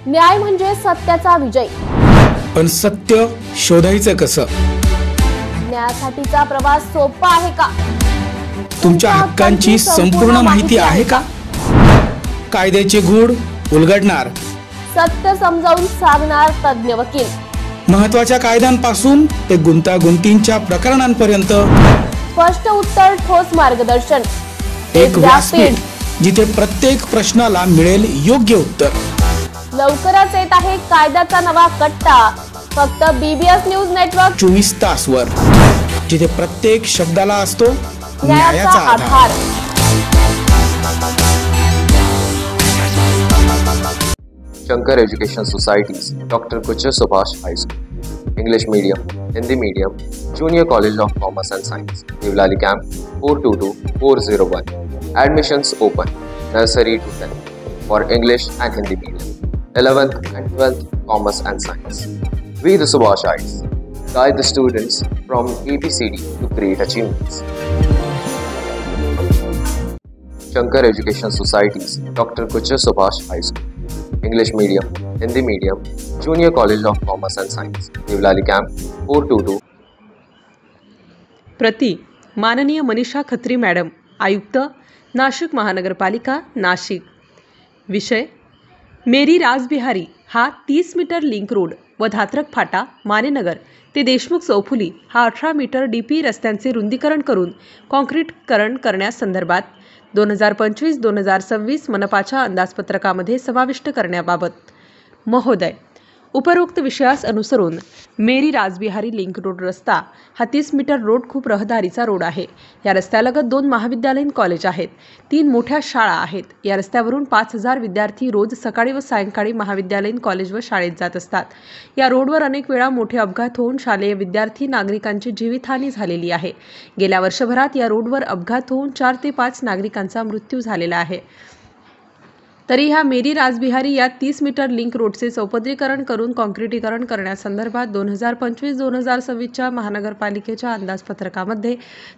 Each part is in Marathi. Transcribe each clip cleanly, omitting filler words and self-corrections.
न्याय म्हणजे सत्याचा विजय। पण सत्य शोधायचं कसं? न्यायासाठीचा प्रवास सोपा आहे का? तुमच्या हक्कांची संपूर्ण माहिती आहे का? कायद्याचे गूढ उलगडणार, सत्य समजावून सांगणार तज्ञ वकील। महत्त्वाच्या कायद्यांपासून ते गुंतागुंतींच्या प्रकरणांपर्यंत स्पष्ट उत्तर, ठोस मार्गदर्शन। एक व्यासपीठ जिथे प्रत्येक प्रश्नाला मिळेल योग्य उत्तर। लवकरच येत आहे कायद्याचा नवा कट्टा, फक्त बीबीएस न्यूज नेटवर्क 24 तासवर, जिथे प्रत्येक शब्दाला असतो न्यायाचा आधार। Shankar education societies, doctor Kuchar Subhash high school, English medium, Hindi medium, junior college of commerce and science, Devlali camp 422401। Admissions open, nursery to 10th for English and Hindi medium, 11th and 12th Commerce and Science. We the Subhashites guide the students from ABCD to great achievements. Shankar Education Societies, Dr. Kuchar Subhash High School, English medium, Hindi medium, Junior College of Commerce and Science, Deolali camp 422। प्रति माननीय मनीषा खत्री मॅडम, आयुक्त नाशिक महानगरपालिका नाशिक। विषय मेरी रासबिहारी हा 30 मीटर लिंक रोड व धात्रक फाटा मानेनगर ते देशमुख चौफुली हा 18 मीटर DP रस्त्यांचे रुंदीकरण करून कॉन्क्रीटीकरण करण्यासंदर्भात 2025-2026 मनपाच्या अंदाजपत्रकामध्ये समाविष्ट करण्याबाबत। महोदय, उपरोक्त विषयास अनुसरून मेरी रासबिहारी लिंक रोड रस्ता हा 30 मीटर रोड खूप रहदारीचा रोड आहे। या रस्त्यालगत 2 महाविद्यालयीन कॉलेज आहेत, 3 मोठ्या शाळा आहेत। या रस्त्यावरून 5000 विद्यार्थी रोज सकाळी व सायंकाळी महाविद्यालयीन कॉलेज व शाळेत जात असतात। या रोडवर अनेक वेळा मोठे अपघात होऊन शालेय विद्यार्थी नागरिकांची जीवितहानी झालेली आहे। गेल्या वर्षभरात या रोडवर अपघात होऊन 4 ते 5 नागरिकांचा मृत्यू झालेला आहे। तरी ह्या मेरी रासबिहारी या 30 मीटर लिंक रोडचे चौपदरीकरण करून कॉन्क्रीटीकरण करण्यासंदर्भात 2025-2026 महानगरपालिकेच्या अंदाजपत्रकामध्ये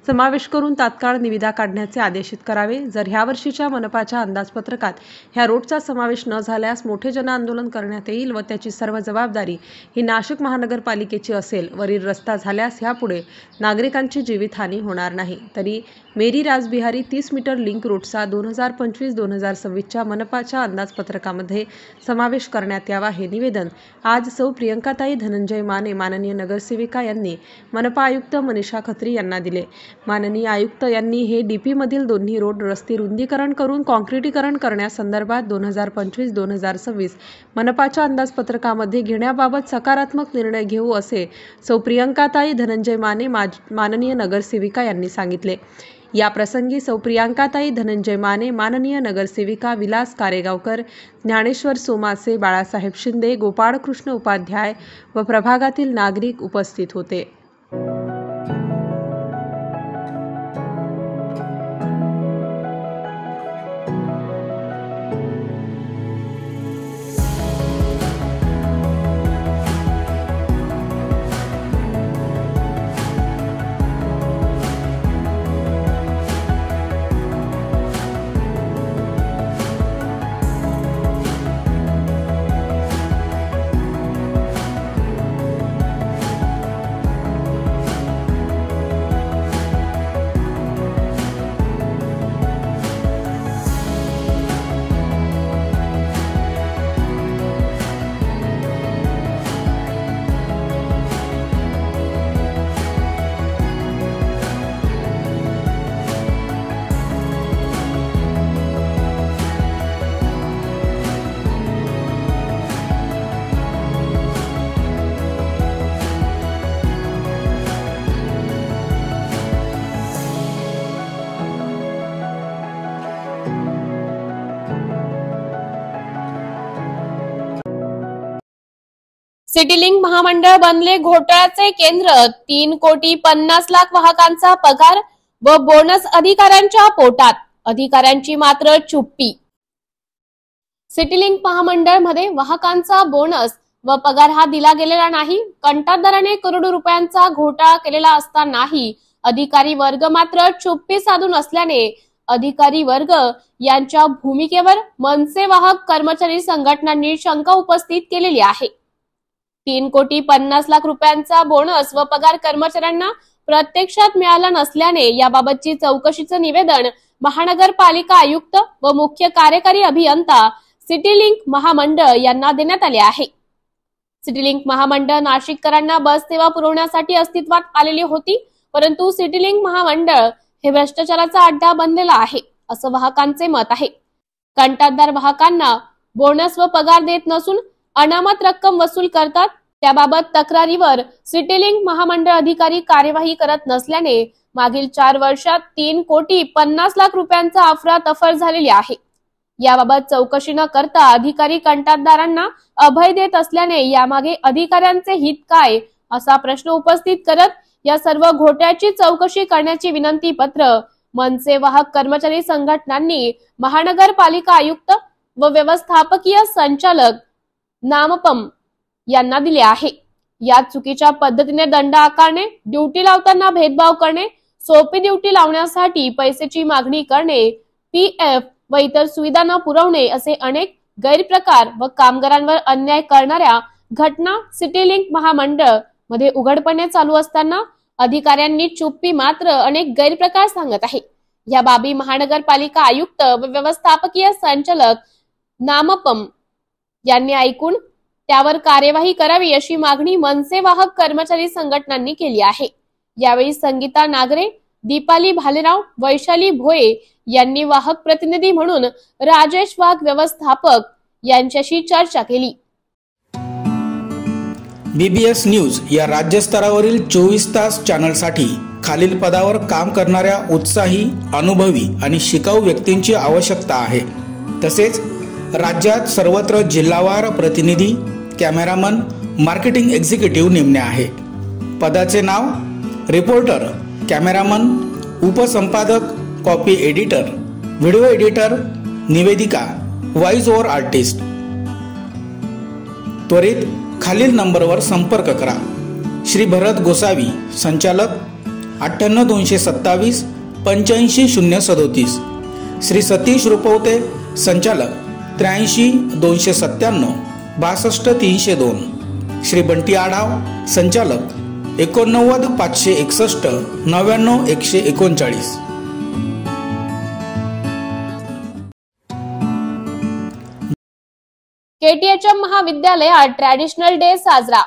समावेश करून तात्काळ निविदा काढण्याचे आदेशित करावे। जर ह्या वर्षीच्या मनपाच्या अंदाजपत्रकात ह्या रोडचा समावेश न झाल्यास मोठे जनआंदोलन करण्यात येईल व त्याची सर्व जबाबदारी ही नाशिक महानगरपालिकेची असेल। वरील रस्ता झाल्यास ह्यापुढे नागरिकांची जीवितहानी होणार नाही। तरी मेरी रासबिहारी 30 मीटर लिंक रोडचा 2025-2026 मनपाच्या अंदाजपत्रकामध्ये समावेश करण्यात यावा हे निवेदन आज सौ प्रियंकाताई धनंजय माने माननीय नगरसेविका यांनी मनपा आयुक्त मनीषा खत्री यांना दिले। माननीय आयुक्त यांनी हे DP मधील दोन्ही रोड रस्ते रुंदीकरण करून कॉन्क्रीटीकरण करण्यासंदर्भात 2025-2026 मनपाच्या अंदाजपत्रकामध्ये घेण्याबाबत सकारात्मक निर्णय घेऊ असे सौ प्रियंकाताई धनंजय माने माननीय नगरसेविका यांनी सांगितले। या प्रसंगी सौ प्रियंकाताई धनंजय माने, माननीय नगरसेविका विलास कारेगावकर, ज्ञानेश्वर सोमासे, बाळासाहेब शिंदे, गोपाळकृष्ण उपाध्याय व प्रभागातील नागरिक उपस्थित होते। सिटीलिंक महामंडळ बनले घोटाळ्याचे केंद्र। 3,50,00,000 वाहकांचा पगार व बोनस अधिकाऱ्यांच्या पोटात, अधिकाऱ्यांची मात्र चुप्पी। सिटीलिंक महामंडळ मध्ये वाहकांचा बोनस व पगार हा दिला गेलेला नाही। कंत्राटदाराने करोडो रुपयांचा घोटाळा केलेला असतानाही अधिकारी वर्ग मात्र चुप्पी साधून असल्याने अधिकारी वर्ग यांच्या भूमिकेवर मनसे वाहक कर्मचारी संघटनांनी शंका उपस्थित केलेली आहे. 3,50,00,000 रुपयांचा बोनस व पगार कर्मचाऱ्यांना प्रत्यक्षात मिळाला नसल्याने याबाबतची चौकशीचं निवेदन महानगरपालिका आयुक्त व मुख्य कार्यकारी अभियंता सिटीलिंक महामंडळ यांना देण्यात आले आहे. सिटीलिंक महामंडळ नाशिककरांना बस सेवा पुरवण्यासाठी अस्तित्वात आलेली होती, परंतु सिटीलिंक महामंडळ हे भ्रष्टाचाराचा अड्डा बनलेला आहे असं वाहकांचे मत आहे. कंत्राटदार वाहकांना बोनस व पगार देत नसून अनामत रक्कम वसूल करतात. त्याबाबत तक्रारीवर सिटीलिंक महामंडळ अधिकारी कार्यवाही करत नसल्याने मागील 4 वर्षात 3,50,00,000 रुपयांचा अफरातफर झालेली आहे. याबाबत चौकशी न करता अधिकारी कंत्राटदारांना अभय देत असल्याने यामागे अधिकाऱ्यांचे हित काय असा प्रश्न उपस्थित करत या सर्व घोटाळ्याची चौकशी करण्याची विनंती पत्र मनसे वाहक कर्मचारी संघटनांनी महानगरपालिका आयुक्त व व्यवस्थापकीय संचालक नामपम यांना दिले आहे. या चुकीच्या पद्धतीने दंड आकारणे, ड्युटी लावताना भेदभाव करणे, सोपी ड्युटी लावण्यासाठी पैशाची मागणी करणे, पीएफ व इतर सुविधा न पुरवणे असे अनेक गैरप्रकार व कामगारांवर अन्याय करणाऱ्या घटना सिटीलिंक महामंडळ मध्ये उघडपणे चालू असताना अधिकाऱ्यांनी चुप्पी मात्र अनेक गैरप्रकार सांगत आहे. या बाबी महानगरपालिका आयुक्त व व्यवस्थापकीय संचालक नामपम यांनी ऐकून त्यावर कार्यवाही करावी अशी मागणी मनसे वाहक कर्मचारी संघटनांनी केली आहे. यावेळी संगीता नागरे, दीपाली भालेराव, वैशाली भोये यांनी वाहक प्रतिनिधी म्हणून राजेश वाघ व्यवस्थापक यांच्याशी चर्चा केली. BBS न्यूज या राज्यस्तरावरील 24 तास चॅनलसाठी खालील पदावर काम करणाऱ्या उत्साही, अनुभवी आणि शिकाऊ व्यक्तींची आवश्यकता आहे. तसेच राज्यात सर्वत्र जिल्हावार प्रतिनिधी, कॅमेरामन, मार्केटिंग एक्झिक्युटिव्ह नेमणे आहे. पदाचे नाव: रिपोर्टर, कॅमेरामन, उपसंपादक, कॉपी एडिटर, व्हिडिओ एडिटर, निवेदिका, व्हॉइस ओव्हर आर्टिस्ट. त्वरित खालील नंबरवर संपर्क करा. श्री भरत गोसावी, संचालक, 98 227 85 037. श्री सतीश रुपवते, संचालक, 83 297 62 302. श्री बंटी आढाव, संचालक, 89 561 99 139. KTHM महाविद्यालयात ट्रॅडिशनल डे साजरा.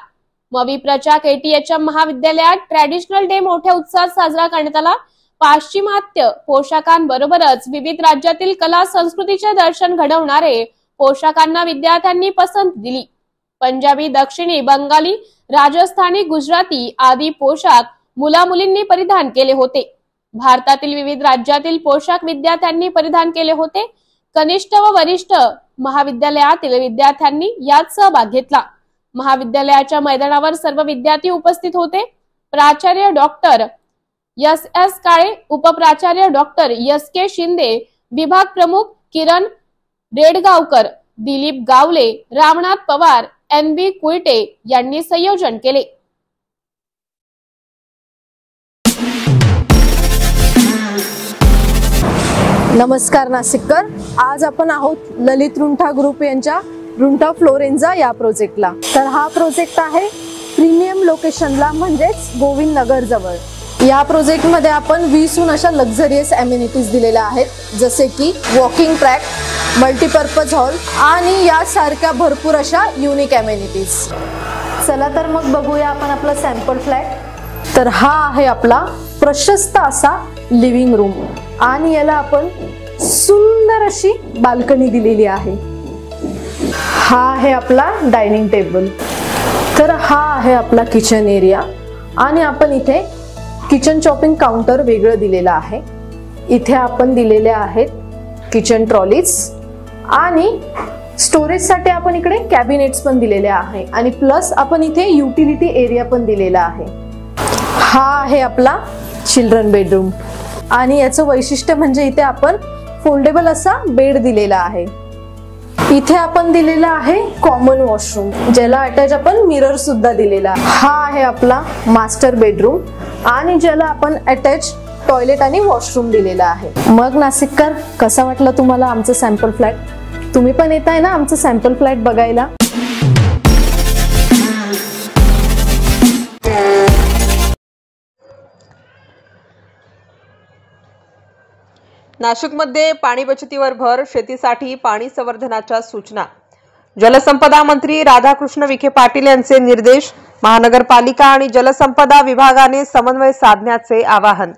मविप्रच्या KTHM महाविद्यालयात ट्रॅडिशनल डे मोठ्या उत्साहात साजरा करण्यात आला. पाश्चिमात्य पोशाखांबरोबरच विविध राज्यातील कला संस्कृतीचे दर्शन घडवणारे पोशाखांना विद्यार्थ्यांनी पसंती दिली. पंजाबी, दक्षिणी, बंगाली, राजस्थानी, गुजराती आदी पोशाख मुला-मुलींनी परिधान केले होते. भारतातील विविध राज्यातील पोशाख विद्यार्थ्यांनी परिधान केले होते. कनिष्ठ व वरिष्ठ महाविद्यालयातील विद्यार्थ्यांनी यात सहभाग घेतला. महाविद्यालयाच्या मैदानावर सर्व विद्यार्थी उपस्थित होते. प्राचार्य डॉक्टर S.S. काळे, उपप्राचार्य डॉक्टर S.K. शिंदे, विभाग प्रमुख किरण रेडगावकर, दिलीप गावले, रामनाथ पवार, N.B. कुईटे यांनी संयोजन केले. नमस्कार नाशिककर, आज आपण आहोत ललित रुंठा ग्रुप यांच्या रुंठा फ्लोरेन्झा या प्रोजेक्टला. तर हा प्रोजेक्ट आहे प्रीमियम लोकेशनला, म्हणजेच गोविंद नगर जवळ. या प्रोजेक्टमध्ये आपण 20हून अशा लक्झरियस अमेनिटीज दिलेल्या आहेत, जसे की वॉकिंग ट्रॅक, मल्टीपर्पज हॉल आणि यासारख्या भरपूर अशा युनिक अमेनिटीज. चला तर मग बघूया आपण आपला सॅम्पल फ्लॅट. तर हा आहे आपला प्रशस्त असा लिव्हिंग रूम आणि याला आपण सुंदर अशी बाल्कनी दिलेली आहे. हा आहे आपला डायनिंग टेबल. तर हा आहे आपला किचन एरिया आणि आपण इथे किचन चॉपिंग काउंटर वेगळं दिलेलं आहे. इथे आपण दिलेले आहेत किचन ट्रॉलीज आणि स्टोरेजसाठी आपण इकडे कॅबिनेट्स पण दिलेले आहे आणि प्लस आपण इथे युटिलिटी एरिया पण दिलेला आहे. हा आहे आपला चिल्ड्रन बेडरूम आणि याचं वैशिष्ट्य म्हणजे इथे आपण फोल्डेबल असा बेड दिलेला आहे. इथे आपण दिलेला आहे कॉमन वॉशरूम, ज्याला अटॅच आपण मिरर सुद्धा दिलेला आहे. हा आहे आपला मास्टर बेडरूम आणि ज्याला आपण अटॅच टॉयलेट आणि वॉशरूम दिलेलं आहे. मग नाशिककर, कसा वाटलं तुम्हाला आमचं सॅम्पल फ्लॅट? तुम्ही पण येत आहे ना आमचं सॅम्पल फ्लॅट बघायला? नाशिकमध्ये पाणी बचतीवर भर, शेतीसाठी पाणी संवर्धनाच्या सूचना. जलसंपदा मंत्री राधाकृष्ण विखे पाटील यांचे निर्देश. महानगरपालिका आणि जलसंपदा विभागाने समन्वय साधण्याचे आवाहन.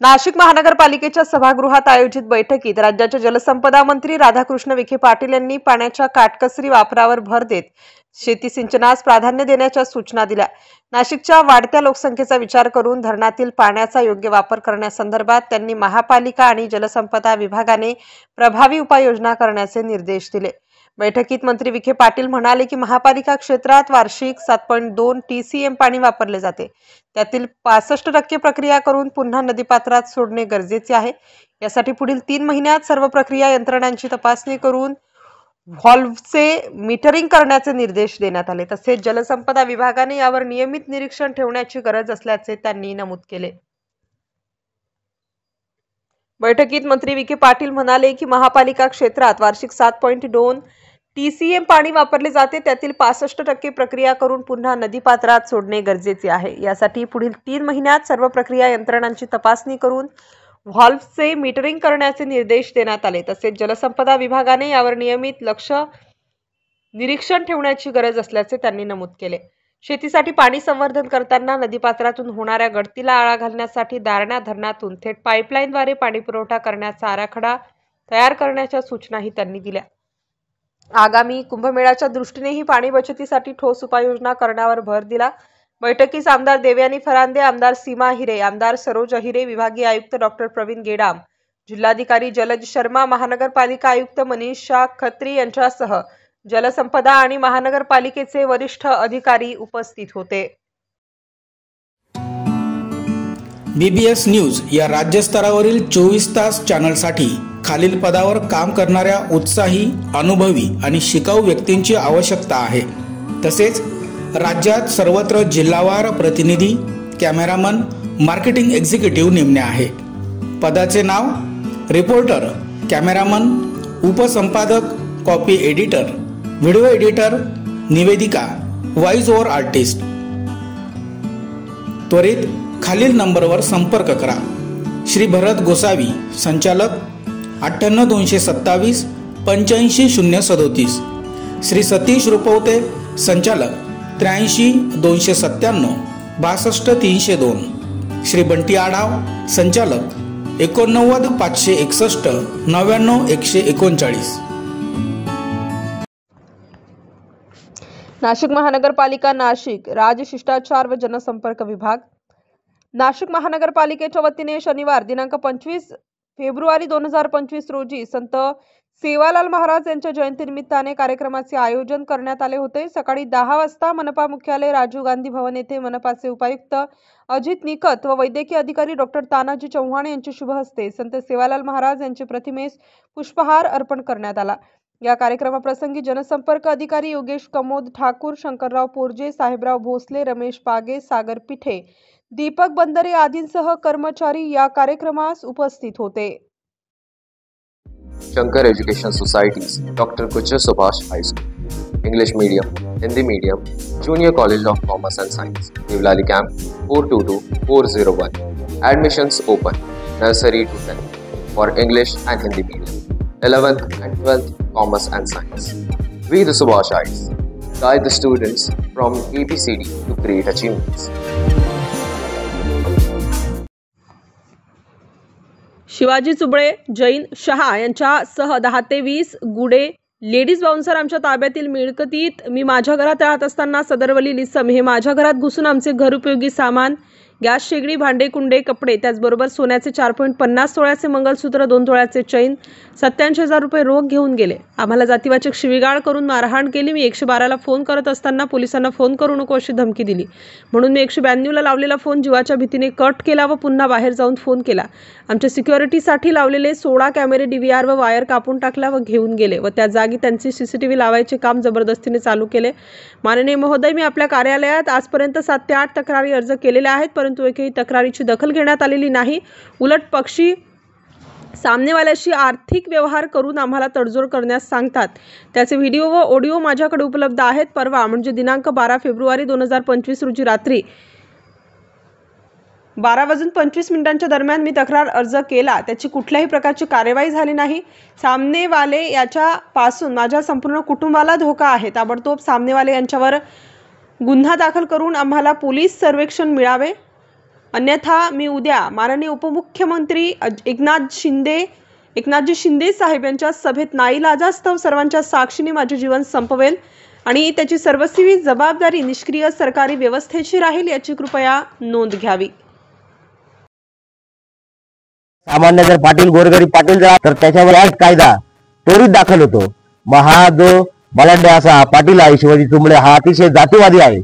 नाशिक महानगरपालिकेच्या सभागृहात आयोजित बैठकीत राज्याचे जलसंपदा मंत्री राधाकृष्ण विखे पाटील यांनी पाण्याच्या काटकसरी वापरावर भर देत शेती सिंचनास प्राधान्य देण्याच्या सूचना दिल्या. नाशिकच्या वाढत्या लोकसंख्येचा विचार करून धरणातील पाण्याचा योग्य वापर करण्यासंदर्भात त्यांनी महापालिका आणि जलसंपदा विभागाने प्रभावी उपाययोजना करण्याचे निर्देश दिले. बैठकीत मंत्री विखे पाटील म्हणाले की महापालिका क्षेत्रात वार्षिक 7.2 TCM पाणी वापरले जाते. त्यातील 65% प्रक्रिया करून पुन्हा नदीपात्रात सोडणे गरजेचे आहे. यासाठी पुढील 3 महिन्यात सर्व प्रक्रिया यंत्रणांची तपासणी करून व्हॉल्व्हचे मीटरिंग करण्याचे निर्देश देण्यात आले. तसेच जलसंपदा विभागाने यावर नियमित निरीक्षण ठेवण्याची गरज असल्याचे त्यांनी नमूद केले. बैठकीत मंत्री विखे पाटील म्हणाले की महापालिका क्षेत्रात वार्षिक 7.2 TCM पाणी वापरले जाते. त्यातील 65% प्रक्रिया करून पुन्हा नदीपात्रात सोडणे गरजेचे आहे. यासाठी पुढील 3 महिन्यात सर्व प्रक्रिया यंत्रणांची तपासणी करून व्हॉल्व्हचे मीटरिंग करण्याचे निर्देश देण्यात आले. तसेच जलसंपदा विभागाने यावर नियमित निरीक्षण ठेवण्याची गरज असल्याचे त्यांनी नमूद केले. शेतीसाठी पाणी संवर्धन करताना नदीपात्रातून होणाऱ्या गळतीला आळा घालण्यासाठी दारणा धरणातून थेट पाईपलाईनद्वारे पाणी पुरवठा करण्याचा आराखडा तयार करण्याच्या सूचनाही त्यांनी दिल्या. आगामी कुंभमेळ्याच्या दृष्टीनेही पाणी बचतीसाठी ठोस उपाययोजना करण्यावर भर दिला. बैठकीस आमदार देवयानी फरांदे, आमदार सीमा हिरे, आमदार सरोज अहिरे, विभागीय आयुक्त डॉक्टर प्रवीण गेडाम, जिल्हाधिकारी जलज शर्मा, महानगरपालिका आयुक्त मनीषा खत्री यांच्यासह जलसंपदा आणि महानगरपालिकेचे वरिष्ठ अधिकारी उपस्थित होते. BBS न्यूज या राज्यस्तरावरील 24 तास चॅनलसाठी खालील पदावर काम करणाऱ्या उत्साही, अनुभवी आणि शिकाऊ व्यक्तींची आवश्यकता आहे. तसेच राज्यात सर्वत्र जिल्हावार प्रतिनिधी, कॅमेरामन, मार्केटिंग एक्झिक्युटिव्ह नेमणे आहे. पदाचे नाव: रिपोर्टर, कॅमेरामन, उपसंपादक, कॉपी एडिटर, व्हिडिओ एडिटर, निवेदिका, व्हॉइस ओव्हर आर्टिस्ट. त्वरित खालील नंबरवर संपर्क करा. श्री भरत गोसावी, संचालक, 98 227 85 037. श्री सतीश रुपवते, संचालक, 83 297 62 302. श्री बंटी आढाव, संचालक, 89 561 99 139. नाशिक महानगरपालिका, नाशिक राजशिष्टाचार व जनसंपर्क विभाग. नाशिक महानगरपालिकेच्या वतीने शनिवार दिनांक 25 फेब्रुवारी 2025 रोजी संत सेवालाल महाराज यांच्या जयंतीनिमित्ताने कार्यक्रमाचे आयोजन करण्यात आले होते. सकाळी 10 वाजता मनपा मुख्यालय राजीव गांधी भवन येथे मनपाचे उपायुक्त अजित निकत व वैद्यकीय अधिकारी डॉक्टर तानाजी चव्हाण यांच्या शुभ हस्ते संत सेवालाल महाराज यांचे प्रतिमेस पुष्पहार अर्पण करण्यात आला. या कार्यक्रमाप्रसंगी जनसंपर्क अधिकारी योगेश कमोद ठाकूर, शंकरराव पोरजे, साहेबराव भोसले, रमेश पागे, सागर पिठे, दीपक बंदरे आदींसह कर्मचारी या कार्यक्रमास उपस्थित होते. Shankar Education Societies, Dr. Kucha Subhash High School, English Medium, Hindi Medium, Junior College of Commerce and Science, Devlali Camp 422401. Admissions open, nursery to 10th for English and Hindi Medium, 11th and 12th Commerce and Science. We the Subhashites guide the students from ABCD to great achievements. Shivaji चुबळे, Jain Shah यांच्यासह 10 ते 20 गुडे लेडीज बाउन्सर आमच्या ताब्यातील मिळकतीत मी माझ्या घरात राहत असताना सदरवली इसम हे माझ्या घरात घुसून आमचे घरउपयोगी सामान, गॅस शेगडी, भांडे कुंडे, कपडे, त्याचबरोबर सोन्याचे 4.50 तोळ्याचे मंगलसूत्र, 2 तोळ्याचे चैन, 87,000 रुपये रोख घेऊन गेले. आम्हाला जातीवाचक शिवीगाळ करून मारहाण केली. मी 112ला फोन करत असताना पोलिसांना फोन करू नको अशी धमकी दिली. म्हणून मी 192ला लावलेला फोन जीवाच्या भीतीने कट केला व पुन्हा बाहेर जाऊन फोन केला. आमच्या सिक्युरिटीसाठी लावलेले 16 कॅमेरे DVR व वायर कापून टाकला व घेऊन गेले व त्या जागी त्यांचे CCTV लावायचे काम जबरदस्तीने चालू केले. माननीय महोदय, मी आपल्या कार्यालयात आजपर्यंत 7 ते 8 तक्रारी अर्ज केलेल्या आहेत, परंतु एकही तक्रारीची दखल घेण्यात आलेली नाही। उलट पक्षी सामनेवाल्याशी आर्थिक व्यवहार करून आम्हाला तडजोड करण्यास सांगतात। त्याचे व्हिडिओ व ऑडिओ माझ्याकडे उपलब्ध आहेत। परवा म्हणजे दिनांक 12 फेब्रुवारी 2025 रोजी रात्री 12:25 दरम्यान मी तक्रार अर्ज केला। त्याची कुठल्याही प्रकारची कार्यवाही झाली नाही। सामनेवाले याच्यापासून माझ्या संपूर्ण कुटुंबाला धोका आहे। ताबडतोब सामनेवाले यांच्यावर गुन्हा दाखल करून आम्हाला पोलीस सर्वेक्षण मिळावे, अन्यथा मी उद्या माननीय उपमुख्यमंत्री एकनाथजी शिंदे साहेब यांच्या सभेत नाईलाजास्तव सर्वांच्या साक्षीने माझे जीवन संपवेल आणि त्याची सर्वस्वी जबाबदारी निष्क्रिय सरकारी व्यवस्थेची राहील, याची कृपया नोंद घ्यावी। सामान्य जर पाटील गोरगरीब पाटील जर तर त्याच्यावर ऍक्ट कायदा त्वरित दाखल होतो। मग हा जो बलाढ्य असा पाटील आहे शिवाजी चुंबळे, हा अतिशय जातीवादी आहे।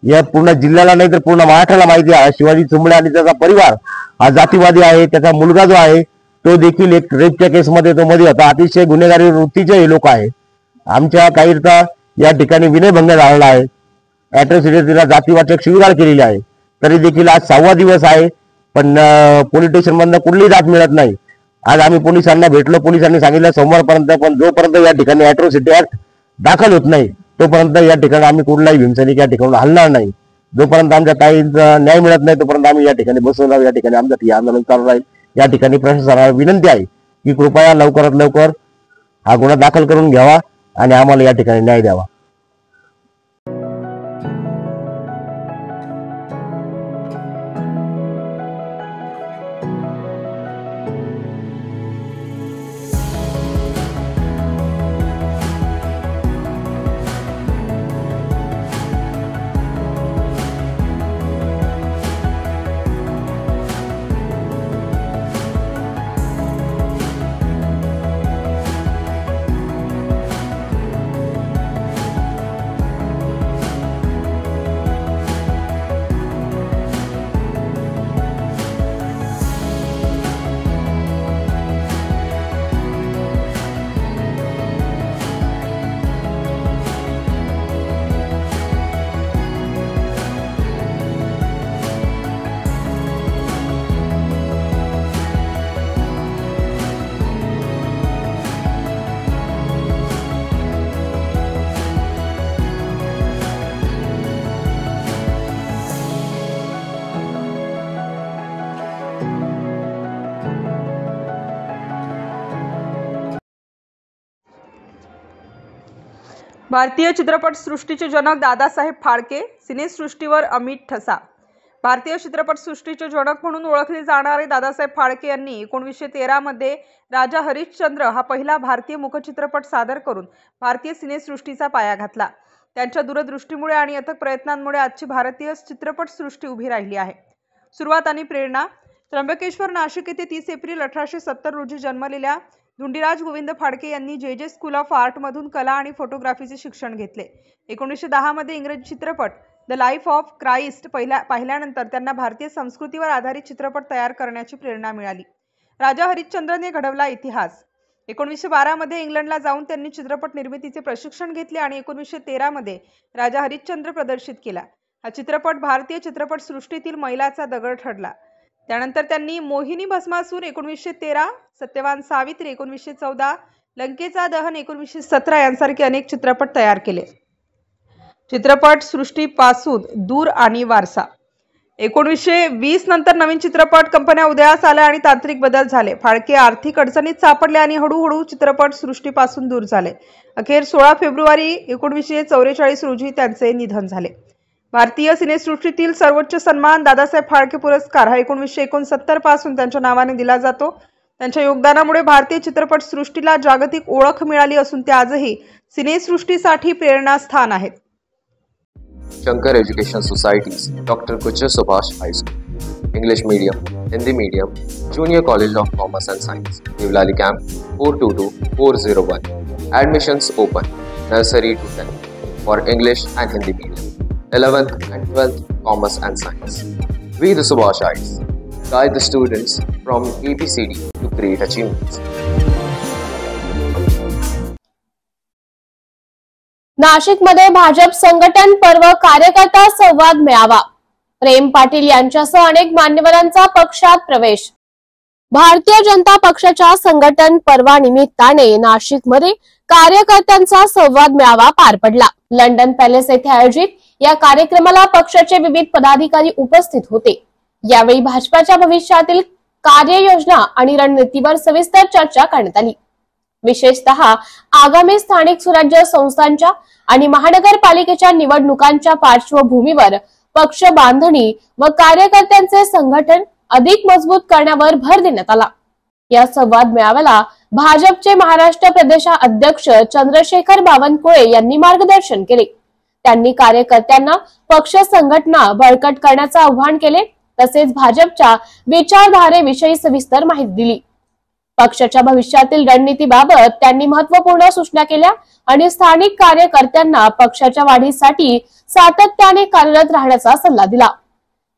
या पूर्ण जिल्ह्याला नाही तर पूर्ण महाराष्ट्राला माहिती आहे शिवाजी चुंबळे आणि त्याचा परिवार हा जातीवादी आहे। त्याचा मुलगा जो आहे तो देखील एक रेपच्या केसमध्ये तो मध्ये होता। अतिशय गुन्हेगारी वृत्तीचे हे लोक आहे। आमच्या काहीचा या ठिकाणी विनयभंग झालेला आहे। अॅट्रॉसिटीला जातीवाचक शिवीगाळ केलेली आहे। तरी देखील आज 6वा दिवस आहे, पण पोलीस स्टेशन मधनं कुठलीही दाद मिळत नाही। आज आम्ही पोलिसांना भेटलो, पोलिसांनी सांगितलं सोमवारपर्यंत, पण जोपर्यंत या ठिकाणी अॅट्रॉसिटी ऍक्ट दाखल होत नाही तोपर्यंत या ठिकाणी आम्ही कुठलाही भीमसैनिक या ठिकाणी हलणार नाही। जोपर्यंत आमच्या ताईंचा न्याय मिळत नाही तोपर्यंत आम्ही या ठिकाणी बसवणार, या ठिकाणी आमचं आंदोलन चालू राहील। या ठिकाणी प्रशासनाला विनंती आहे की कृपया लवकरात लवकर हा गुन्हा दाखल करून घ्यावा आणि आम्हाला या ठिकाणी न्याय द्यावा। भारतीय चित्रपट सृष्टीचे जनक दादासाहेब फाळके, सिनेसृष्टीवर अमिट ठसा। भारतीय चित्रपट सृष्टीचे जनक म्हणून ओळखले जाणारे दादासाहेब फाळके यांनी 1913 मध्ये राजा हरिश्चंद्र हा पहिला भारतीय मुखचित्रपट सादर करून भारतीय सिनेसृष्टीचा पाया घातला। त्यांच्या दूरदृष्टीमुळे आणि अथक प्रयत्नांमुळे आजची भारतीय चित्रपट सृष्टी उभी राहिली आहे। सुरुवात आणि प्रेरणा। त्र्यंबकेश्वर, नाशिक येथे 30 एप्रिल 1870 रोजी जन्मलेल्या धुंडीराज गोविंद फाळके यांनी जे स्कूल ऑफ आर्ट मधून कला आणि फोटोग्राफीचे शिक्षण घेतले। 1910 मध्ये इंग्रजी चित्रपट द लाईफ ऑफ क्राइस्ट पाहिल्यानंतर त्यांना भारतीय संस्कृतीवर आधारित चित्रपट तयार करण्याची प्रेरणा मिळाली। राजा हरिश्चंद्रने घडवला इतिहास। 1912 मध्ये इंग्लंडला जाऊन त्यांनी चित्रपट निर्मितीचे प्रशिक्षण घेतले आणि 1913 मध्ये राजा हरिश्चंद्र प्रदर्शित केला। हा चित्रपट भारतीय चित्रपट सृष्टीतील मैलाचा दगड ठरला। त्यानंतर त्यांनी मोहिनी भस्मासूर 1913, सत्यवान सावित्री 1914, लंकेचा दहन 1917 यांसारखे अनेक चित्रपट तयार केले। चित्रपट सृष्टीपासून दूर आणि वारसा। 1920 नंतर नवीन चित्रपट कंपन्या उदयास आल्या आणि तांत्रिक बदल झाले। फाळके आर्थिक अडचणीत सापडले आणि हळूहळू चित्रपट सृष्टीपासून दूर झाले। अखेर 16 फेब्रुवारी 1944 रोजी त्यांचे निधन झाले। भारतीय सिनेसृष्टीतील सर्वोच्च सन्मान दादासाहेब फाळके पुरस्कार हा 1969 पासून त्यांच्या नावाने दिला जातो। त्यांच्या योगदानामुळे भारतीय चित्रपट सृष्टीला जागतिक ओळख मिळाली असून ते आजही सिनेसृष्टीसाठी प्रेरणास्थान आहेत। Shankar Education Societies, Dr. Kuchar Subhash High School, English Medium, Hindi Medium, Junior College of Commerce and Science, Devlali Camp 422401. Admissions open, nursery to 10th for English and Hindi Medium, 11th and 12th Commerce and Science. We the Subhashites guide the students from ABCD to great achievements. नाशिकमध्ये भाजप संघटन पर्व कार्यकर्ता संवाद मेळावा। प्रेम पाटील यांच्यासह अनेक मान्यवरांचा पक्षात प्रवेश। भारतीय जनता पक्षाच्या संघटन पर्वानिमित्ताने नाशिकमध्ये कार्यकर्त्यांचा संवाद मेळावा पार पडला। लंडन पॅलेस येथे आयोजित या कार्यक्रमाला पक्षाचे विविध पदाधिकारी उपस्थित होते। यावेळी भाजपाच्या भविष्यातील कार्ययोजना आणि रणनीतीवर सविस्तर चर्चा करण्यात आली। विशेषतः आगामी स्थानिक स्वराज्य संस्थांच्या आणि महानगरपालिकेच्या निवडणुकांच्या पार्श्वभूमीवर पक्ष बांधणी व कार्यकर्त्यांचे संघटन अधिक मजबूत करण्यावर भर देण्यात आला। या संवाद मेळाव्याला भाजपचे महाराष्ट्र प्रदेशाध्यक्ष चंद्रशेखर बावनकुळे यांनी मार्गदर्शन केले। त्यांनी कार्यकर्त्यांना पक्ष संघटना बळकट करण्याचे आवाहन केले, तसेच भाजपच्या विचारधारेविषयी सविस्तर माहिती दिली। पक्षाच्या भविष्यातील रणनीतीबाबत त्यांनी महत्त्वपूर्ण सूचना केल्या आणि स्थानिक कार्यकर्त्यांना पक्षाच्या वाढीसाठी सातत्याने कार्यरत राहण्याचा सल्ला दिला।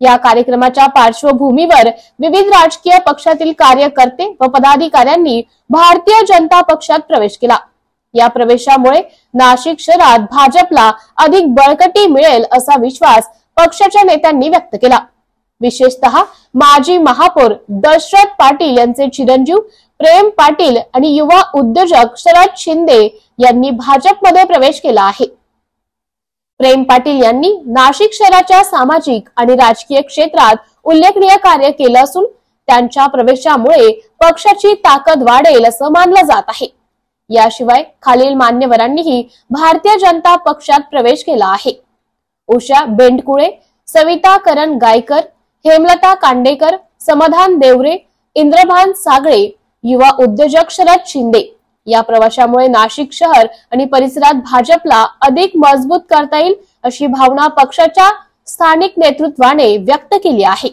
या कार्यक्रमाच्या पार्श्वभूमीवर विविध राजकीय पक्षातील कार्यकर्ते व पदाधिकाऱ्यांनी भारतीय जनता पक्षात प्रवेश केला। या प्रवेशामुळे नाशिक शहरात भाजपला अधिक बळकटी मिळेल असा विश्वास पक्षाच्या नेत्यांनी व्यक्त केला। विशेषतः माजी महापौर दशरथ पाटील यांचे चिरंजीव प्रेम पाटील आणि युवा उद्योजक शरद शिंदे यांनी भाजपमध्ये प्रवेश केला आहे। प्रेम पाटील यांनी नाशिक शहराच्या सामाजिक आणि राजकीय क्षेत्रात उल्लेखनीय कार्य केले असून त्यांच्या प्रवेशामुळे पक्षाची ताकद वाढेल असं मानलं जात आहे। याशिवाय खालील मान्यवरांनीही भारतीय जनता पक्षात प्रवेश केला आहे। उषा बेंडकुळे, सविता करण गायकर, हेमलता कांडेकर, समाधान देवरे, इंद्रभान सागळे, युवा उद्योजक शरद शिंदे। या प्रवासामुळे नाशिक शहर आणि परिसरात भाजपला अधिक मजबूत करता येईल अशी भावना पक्षाच्या स्थानिक नेतृत्वाने व्यक्त केली आहे।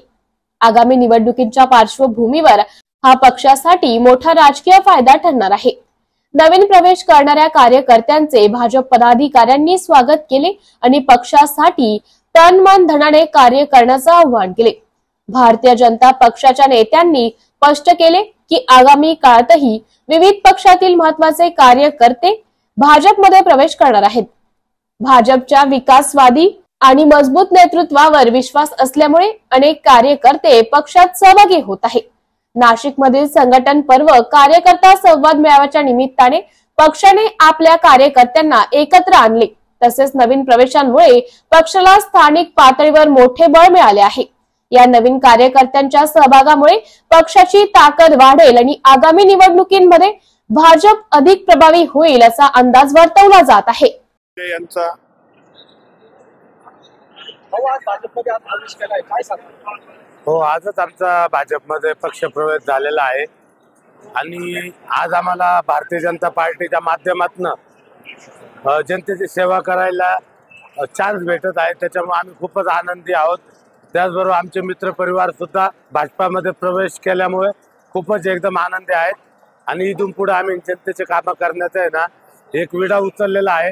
आगामी निवडणुकीच्या पार्श्वभूमीवर हा पक्षासाठी मोठा राजकीय फायदा ठरणार आहे। नवीन प्रवेश करणाऱ्या कार्यकर्त्यांचे भाजप पदाधिकाऱ्यांनी स्वागत केले आणि पक्षासाठी तन मन धनाने कार्य करण्याचे आवाहन केले। भारतीय जनता पक्षाच्या नेत्यांनी स्पष्ट केले की आगामी काळातही विविध पक्षातील महत्त्वाचे कार्यकर्ते भाजपमध्ये प्रवेश करणार आहेत। भाजपच्या विकासवादी आणि मजबूत नेतृत्वावर विश्वास असल्यामुळे अनेक कार्यकर्ते पक्षात सहभागी होत आहेत। नाशिकमधील संघटन पर्व कार्यकर्ता संवाद मेळाव्याच्या निमित्ताने पक्षाने आपल्या कार्यकर्त्यांना एकत्र आणले, तसेच नवीन प्रवेशांमुळे पक्षाला स्थानिक पातळीवर मोठे बळ मिळाले आहे। या नवीन कार्यकर्त्यांच्या सहभागामुळे पक्षाची ताकद वाढेल आणि आगामी निवडणुकीमध्ये भाजप अधिक प्रभावी होईल असा अंदाज वर्तवला जात आहे। हो, आजच आमचा भाजपमध्ये पक्ष प्रवेश झालेला आहे आणि आज आम्हाला भारतीय जनता पार्टीच्या माध्यमातून जनतेची सेवा करायला चान्स भेटत आहे, त्याच्यामुळे आम्ही खूपच आनंदी आहोत। त्याचबरोबर आमचे मित्रपरिवार सुद्धा भाजपामध्ये प्रवेश केल्यामुळे खूपच एकदम आनंदी आहेत आणि इथून पुढे आम्ही जनतेचे कामं करण्याचा आहे ना एक विडा उचललेला आहे।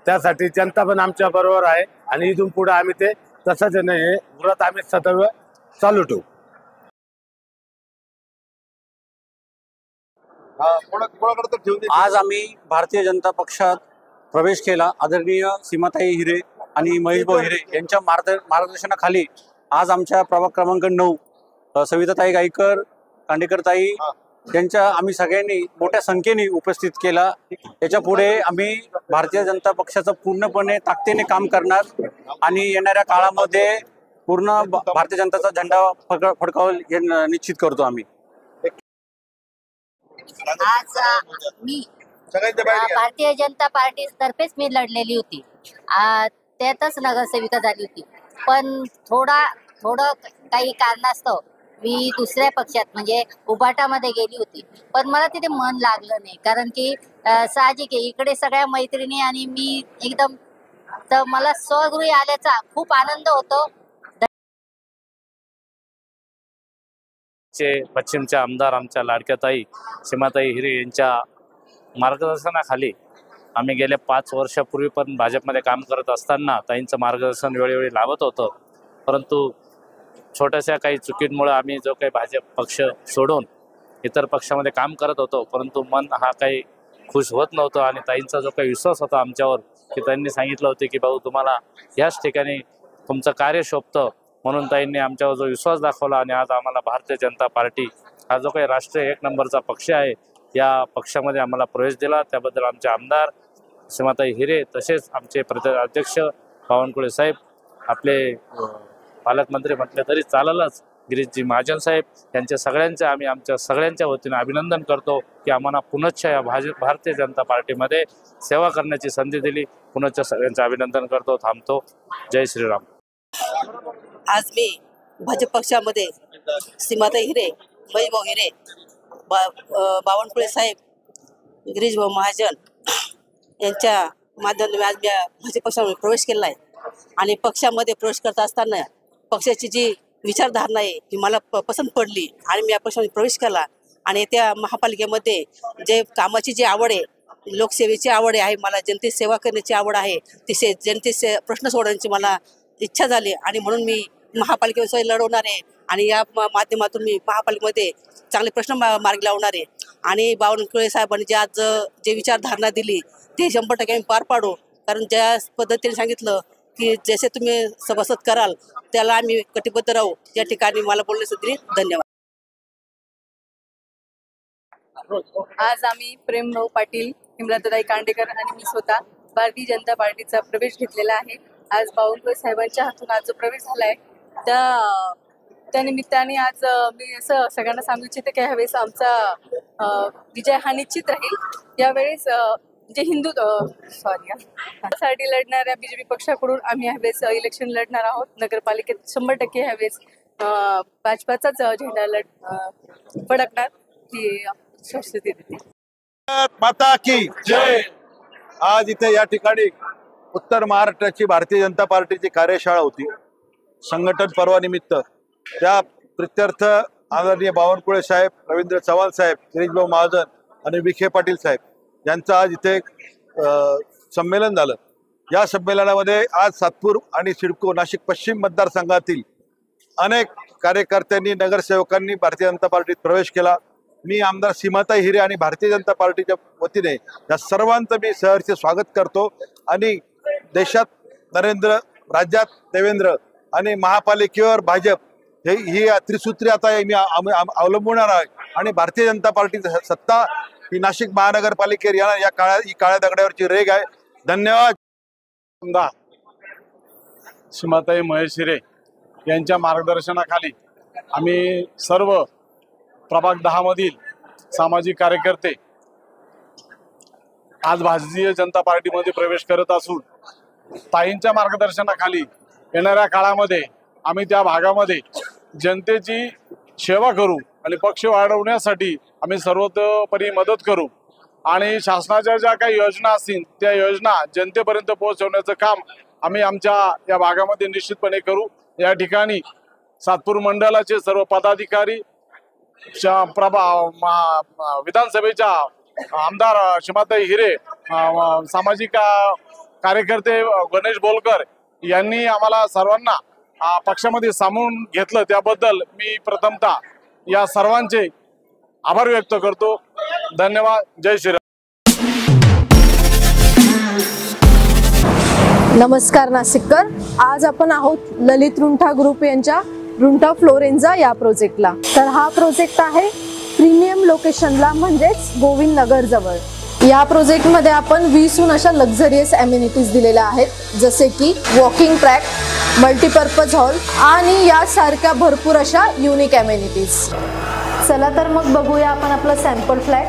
त्यासाठी जनता पण आमच्या बरोबर आहे आणि इथून पुढे आम्ही ते तसंच नाही व्रत आम्ही सदैव चालू ठेवू। आज आम्ही भारतीय जनता पक्षात प्रवेश केला। आदरणीय सीमाताई हिरे आणि महेशभाऊ हिरे यांच्या मार्गदर्शनाखाली आज आमच्या प्रभाग क्रमांक 9 सविताताई गायकर, कांडेकरताई यांच्या आम्ही सगळ्यांनी मोठ्या संख्येने उपस्थित केला। याच्या पुढे आम्ही भारतीय जनता पक्षाचं पूर्णपणे ताकदीने काम करणार आणि येणाऱ्या काळामध्ये पूर्ण भारतीय जनताचा झेंडा फडकावल हे निश्चित करतो आम्ही। आज मी भारतीय जनता पार्टी तर्फेच मी लढलेली होती, त्यातच नगरसेविका झाली होती, पण थोडं काही कारणास्तव मी दुसऱ्या पक्षात म्हणजे उभाटामध्ये गेली होती, पण मला तिथे मन लागलं नाही, कारण की साहजिक आहे इकडे सगळ्या मैत्रिणी आणि मी एकदम, तर मला स्वगृही आल्याचा खूप आनंद होतो। पश्चिमचे आमदार आमच्या लाडक्या ताई सीमाताई हिरे यांच्या मार्गदर्शनाखाली आम्ही गेल्या 5 वर्षापूर्वी पण भाजपमध्ये काम करत असताना ताईंचं मार्गदर्शन वेळोवेळी लाभत होतं, परंतु छोट्याशा काही चुकींमुळे आम्ही जो काही भाजप पक्ष सोडून इतर पक्षामध्ये काम करत होतो, परंतु मन हा काही खुश होत नव्हतं आणि ताईंचा जो काही विश्वास होता आमच्यावर की त्यांनी सांगितलं होते की भाऊ तुम्हाला याच ठिकाणी तुमचं कार्य शोभतं म्हणून ताईंनी आमच्यावर जो विश्वास दाखवला आणि आज आम्हाला भारतीय जनता पार्टी हा जो काही राष्ट्रीय 1 नंबरचा पक्ष आहे या पक्षामध्ये आम्हाला प्रवेश दिला, त्याबद्दल आमचे आमदार सीमाताई हिरे तसेच आमचे अध्यक्ष बावनकुळे साहेब, आपले पालकमंत्री म्हटले तरी चाललंच गिरीशजी महाजन साहेब, यांच्या सगळ्यांचे आम्ही आमच्या सगळ्यांच्या वतीने अभिनंदन करतो की आम्हाला पुनश्च या भारतीय जनता पार्टीमध्ये सेवा करण्याची संधी दिली. पुनश्च सगळ्यांचं अभिनंदन करतो. थांबतो. जय श्रीराम. आज मी भाजप पक्षामध्ये सीमाताई हिरे, महेशभाऊ हिरे, बावनकुळे साहेब, गिरीश भाऊ महाजन यांच्या माध्यमातून आज मी भाजप पक्षामध्ये प्रवेश केला आहे. आणि पक्षामध्ये प्रवेश करत असताना पक्षाची जी विचारधारणा आहे ती मला पसंत पडली आणि मी या पक्षामध्ये प्रवेश केला. आणि त्या महापालिकेमध्ये जे कामाची जी आवड आहे, लोकसेवेची आवड आहे, मला जनतेची सेवा करण्याची आवड आहे, ती जनतेचे प्रश्न सोडवण्याची मला इच्छा झाली आणि म्हणून मी महापालिकेवर लढवणार आहे. आणि या माध्यमातून मी महापालिकेमध्ये चांगले प्रश्न मार्गी लावणार आहे. आणि बावनकुळे साहेबांनी जे आज जे विचारधारणा दिली ते 100% आम्ही पार पाडू. कारण ज्या पद्धतीने सांगितलं की जसे तुम्ही सभासद कराल त्याला आम्ही कटिबद्ध राहू. या ठिकाणी मला बोलण्यासाठी धन्यवाद. आज आम्ही प्रेमभाऊ पाटील, हिमलताताई कांडेकर आणि मी स्वतः भारतीय जनता पार्टीचा प्रवेश घेतलेला आहे. आज बावनकुळे साहेबांच्या हातून आज जो प्रवेश झालाय त्या निमित्ताने आज मी असं सगळ्यांना सांगू इच्छिते की ह्यावेळेस आमचा विजय हा निश्चित राहील. यावेळेस जे हिंदू साठी लढणाऱ्या बीजेपी पक्षाकडून आम्ही ह्यावेळेस इलेक्शन लढणार आहोत. नगरपालिकेत 100% ह्यावेळेस भाजपाचाच झेंडा फडकणार ही शाश्वती देते. माता की जय. आज इथे या ठिकाणी उत्तर महाराष्ट्राची भारतीय जनता पार्टीची कार्यशाळा होती संघटन पर्वानिमित्त. त्या प्रित्यर्थ आदरणीय बावनकुळे साहेब, रवींद्र चव्हाण साहेब, गिरीशभाऊ महाजन आणि विखे पाटील साहेब यांचं आज इथे संमेलन झालं. या संमेलनामध्ये आज सातपूर आणि सिडको नाशिक पश्चिम मतदारसंघातील अनेक कार्यकर्त्यांनी, नगरसेवकांनी भारतीय जनता पार्टीत प्रवेश केला. मी आमदार सीमाताई हिरे आणि भारतीय जनता पार्टीच्या वतीने या सर्वांचं मी सहर्ष स्वागत करतो. आणि देशात नरेंद्र, राज्यात देवेंद्र आणि महापालिकेवर भाजप ही त्रिसूत्री आता मी अवलंबवणार आहे. आणि भारतीय जनता पार्टीची सत्ता ही नाशिक महानगरपालिकेवर या काळ्या दगडावरची रेग आहे. धन्यवाद. सीमाताई महेश हिरे यांच्या मार्गदर्शनाखाली आम्ही सर्व प्रभाग 10 मधील सामाजिक कार्यकर्ते आज भारतीय जनता पार्टीमध्ये प्रवेश करत असून ताईंच्या मार्गदर्शनाखाली येणाऱ्या काळामध्ये आम्ही त्या भागामध्ये जनतेची सेवा करू आणि पक्ष वाढवण्यासाठी आम्ही सर्वतोपरी मदत करू. आणि शासनाच्या ज्या काही योजना असतील त्या योजना जनतेपर्यंत पोहोचवण्याचं काम आम्ही आमच्या या भागामध्ये निश्चितपणे करू. या ठिकाणी सातपूर मंडळाचे सर्व पदाधिकारी, विधानसभेच्या आमदार सीमाताई हिरे, सामाजिक कार्यकर्ते गणेश बोलकर यांनी आम्हाला सर्वांना पक्षामध्ये सामावून घेतलं, त्याबद्दल मी प्रथमतः या सर्वांचे आभार व्यक्त करतो. धन्यवाद. जय श्रीराम. नमस्कार नाशिककर. आज आपण आहोत ललित रुंठा ग्रुप यांच्या रुंठा फ्लोरेन्झा या प्रोजेक्टला. तर हा प्रोजेक्ट आहे प्रीमियम लोकेशनला, म्हणजेच गोविंद नगर जवळ. या प्रोजेक्टमध्ये आपण 20हून अशा लक्झरियस अमेनिटीज दिलेल्या आहेत, जसे की वॉकिंग ट्रॅक, मल्टीपर्पज हॉल आणि यासारख्या भरपूर अशा युनिक अमेनिटीज. चला तर मग बघूया आपण आपला सॅम्पल फ्लॅट.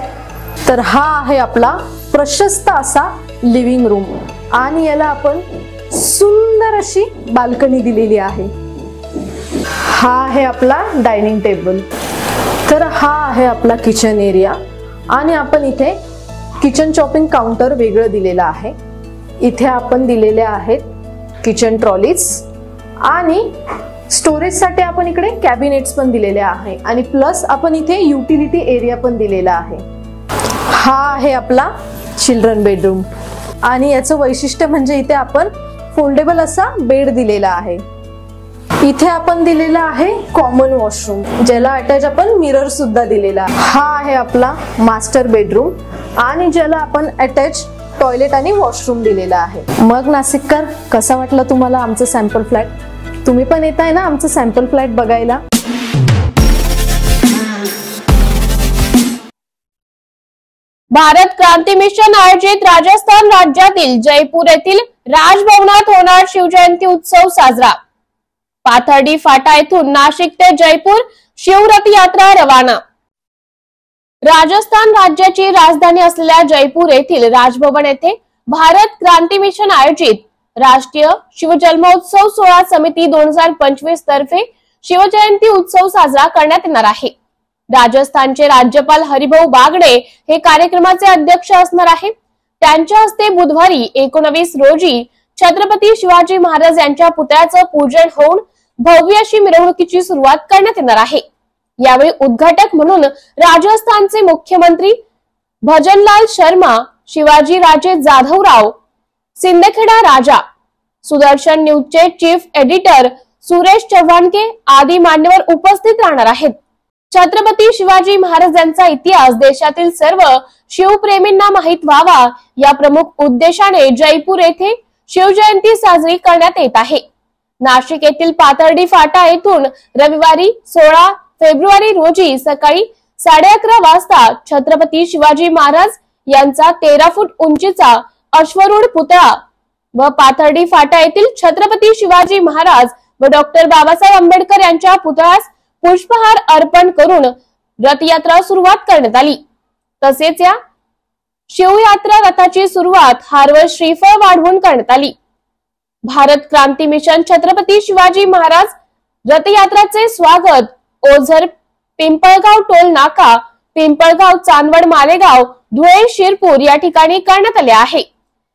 तर हा आहे आपला प्रशस्त असा लिव्हिंग रूम आणि याला आपण सुंदर अशी बाल्कनी दिलेली आहे. हा आहे आपला डायनिंग टेबल. तर हा आहे आपला किचन एरिया आणि आपण इथे किचन चॉपिंग काउंटर वेगळं दिलेलं आहे. इथे आपण दिलेले आहेत किचन ट्रॉलीज आणि स्टोरेजसाठी आपण इकडे कॅबिनेट्स पण दिलेले आहे आणि प्लस आपण इथे युटिलिटी एरिया पण दिलेला आहे. हा आहे आपला चिल्ड्रन बेडरूम आणि याचं वैशिष्ट्य म्हणजे इथे आपण फोल्डेबल असा बेड दिलेला आहे. इथे आपण दिलेला आहे कॉमन वॉशरूम, ज्याला अटॅच आपण मिरर सुद्धा दिलेला आहे. हा आहे आपला मास्टर बेडरूम आणि ज्याला आपण अटॅच टॉयलेट आणि वॉशरूम दिलेला आहे. मग नाशिककर, कसा वाटला तुम्हाला आमचं सॅम्पल फ्लॅट? तुम्ही पण येताय ना आमचं सॅम्पल फ्लॅट बघायला? भारत क्रांती मिशन आयोजित राजस्थान राज्यातील जयपूर येथील राजभवनात होणार शिवजयंती उत्सव साजरा। पाथर्डी फाटा येथून नाशिक ते जयपूर शिवरथ यात्रा रवाना। राजस्थान राज्याची राजधानी असलेल्या जयपूर येथील राजभवन येथे भारत क्रांती मिशन आयोजित राष्ट्रीय शिवजन्मोत्सव सोहळा समिती 2025 तर्फे शिवजयंती उत्सव साजरा करण्यात येणार आहे। राजस्थानचे राज्यपाल हरिभाऊ बागडे हे कार्यक्रमाचे अध्यक्ष असणार आहेत। त्यांच्या हस्ते बुधवारी 19 रोजी छत्रपती शिवाजी महाराज यांच्या पुतळ्याचं पूजन होऊन भव्य अशी मिरवणुकीची सुरुवात करण्यात येणार आहे। यावेळी उद्घाटक म्हणून राजस्थानचे मुख्यमंत्री भजनलाल शर्मा, शिवाजी राजे जाधवराव, सिंदखेडा राजा, सुदर्शन न्यूजचे चीफ एडिटर सुरेश चव्हाणके आदी मान्यवर उपस्थित राहणार आहेत। छत्रपती शिवाजी महाराजांचा इतिहास देशातील सर्व शिवप्रेमींना माहित व्हावा या प्रमुख उद्देशाने जयपूर येथे शिवजयंती साजरी करण्यात येत आहे। नाशिक येथील पाथर्डी फाटा येथून रविवारी 16 फेब्रुवारी रोजी सकाळी 11:30 वाजता छत्रपती शिवाजी महाराज यांचा 13 फूट उंचीचा अश्वरूढ पुतळा व पाथर्डी फाटा येथील छत्रपती शिवाजी महाराज व डॉक्टर बाबासाहेब आंबेडकर यांच्या पुतळ्यास पुष्पहार अर्पण करून रथयात्रा सुरुवात करण्यात आली। तसेच या शिवयात्रा रथाची सुरुवात हार व श्रीफळ वाढवून करण्यात आली। भारत क्रांती मिशन छत्रपती शिवाजी महाराज रथयात्राचे स्वागत ओझर पिंपळगाव टोल नाका, पिंपळगाव चांदवड मालेगाव, धुळे शिरपूर या ठिकाणी करण्यात आले आहे।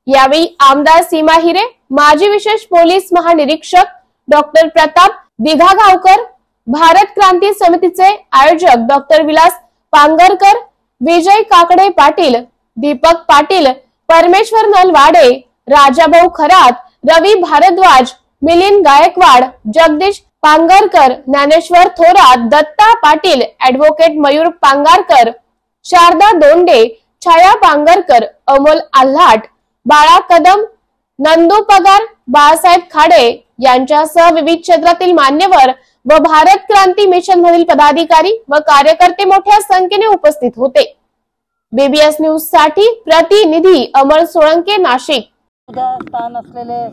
यावेळी आमदार सीमा हिरे, माजी विशेष पोलीस महानिरीक्षक डॉक्टर प्रताप दिघागावकर, भारत क्रांती समितीचे आयोजक डॉक्टर विलास पांगरकर, विजय काकडे पाटील, दीपक पाटील, परमेश्वर नलवाडे, राजाभाऊ खरात, रवी भारद्वाज, मिलिंद गायकवाड, जगदीश पांगरकर, ज्ञानेश्वर थोरात, दत्ता पाटील, ऍडव्होकेट मयूर पांगारकर, शारदा दोंडे, छाया पांगरकर, अमोल आल्हाट, बाळा कदम, नंदू पगार, बाळासाहेब खाडे यांच्यासह विविध क्षेत्रातील मान्यवर व भारत क्रांती मिशन मधील पदाधिकारी व कार्यकर्ते मोठ्या संख्येने उपस्थित होते। बीबीएस न्यूज साठी प्रतिनिधी अमर सोळंके, नाशिक। स्थान असलेले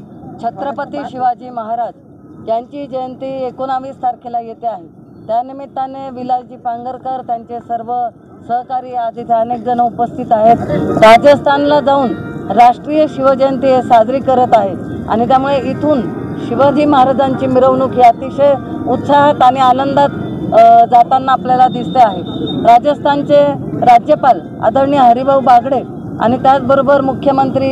छत्रपती शिवाजी महाराज यांची जयंती 19 तारखेला येते आहे। त्यानिमित्ताने विलासजी पांगरकर त्यांचे सर्व सहकारी आज इथे अनेक जण उपस्थित आहेत। राजस्थानला जाऊन राष्ट्रीय शिवजयंती साजरी करत आहे आणि त्यामुळे इथून शिवाजी महाराजांची मिरवणूक ही अतिशय उत्साहात आणि आनंदात जाताना आपल्याला दिसते आहे। राजस्थानचे राज्यपाल आदरणीय हरिभाऊ बागडे आणि त्याचबरोबर मुख्यमंत्री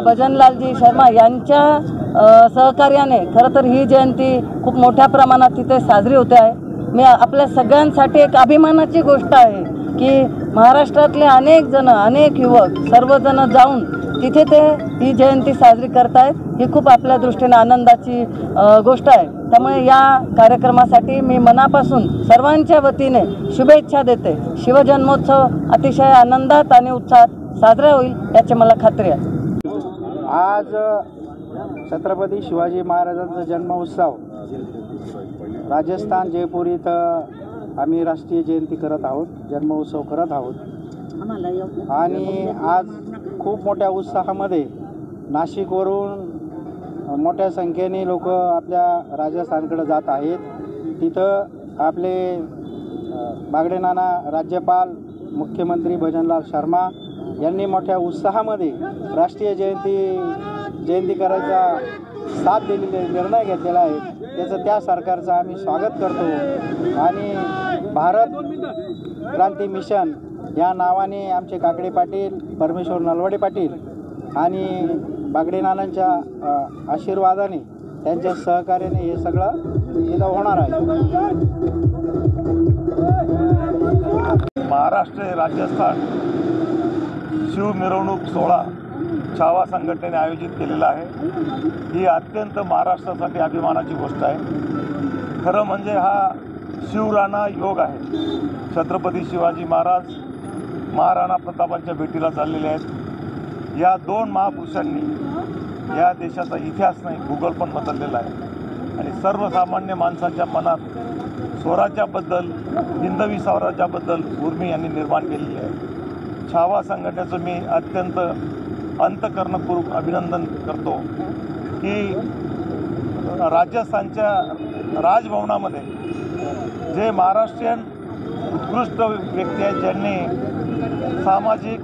भजनलालजी शर्मा यांच्या सहकार्याने खरं तर ही जयंती खूप मोठ्या प्रमाणात तिथे साजरी होते आहे। मी आपल्या सगळ्यांसाठी एक अभिमानाची गोष्ट आहे की महाराष्ट्रातले अनेक जण, अनेक युवक सर्वजण जाऊन तिथे ते ही जयंती साजरी करतायत। ही खूप आपल्या दृष्टीने आनंदाची गोष्ट आहे। त्यामुळे या कार्यक्रमासाठी मी मनापासून सर्वांच्या वतीने शुभेच्छा देते। शिवजन्मोत्सव अतिशय आनंदात आणि उत्साहात साजरा होईल याची मला खात्री आहे। आज छत्रपती शिवाजी महाराजांचा जन्मोत्सव राजस्थान जयपूर इथं आम्ही राष्ट्रीय जयंती करत आहोत, जन्मोत्सव करत आहोत आणि आज खूप मोठ्या उत्साहामध्ये नाशिकवरून मोठ्या संख्येने लोक आपल्या राजस्थानकडे जात आहेत। तिथं आपले बागडे नाना राज्यपाल, मुख्यमंत्री भजनलाल शर्मा यांनी मोठ्या उत्साहामध्ये राष्ट्रीय जयंती करायचा साथ दिलेला निर्णय घेतलेला आहे। त्याचं त्या सरकारचं आम्ही स्वागत करतो आणि भारत क्रांती मिशन या नावाने आमचे काकडे पाटील, परमेश्वर नलवाडे पाटील आणि बागडे नानांच्या आशीर्वादाने त्यांच्या सहकार्याने हे सगळं इथं होणार आहे। महाराष्ट्र राजस्थान शिव मिरवणूक सोहळा छावा संघटनेने आयोजित केलेला आहे। ही अत्यंत महाराष्ट्रासाठी अभिमानाची गोष्ट आहे। खरं म्हणजे हा शिवराणा योग आहे। छत्रपती शिवाजी महाराज महाराणा प्रतापांच्या भेटीला चाललेले आहेत। या दोन महापुरुषांनी या देशाचा इतिहास नाही भूगोल पण बदललेला आहे। आणि सर्वसामान्य माणसाच्या मनात स्वराज्याबद्दल, हिंदवी स्वराज्याबद्दल उर्मी यांनी निर्माण केलेली आहे। छावा संघटनेचं मी अत्यंत अंतःकरणपूर्वक अभिनंदन करतो की राजस्थानच्या राजभवनामध्ये जे महाराष्ट्रीयन उत्कृष्ट व्यक्ती आहेत, ज्यांनी सामाजिक,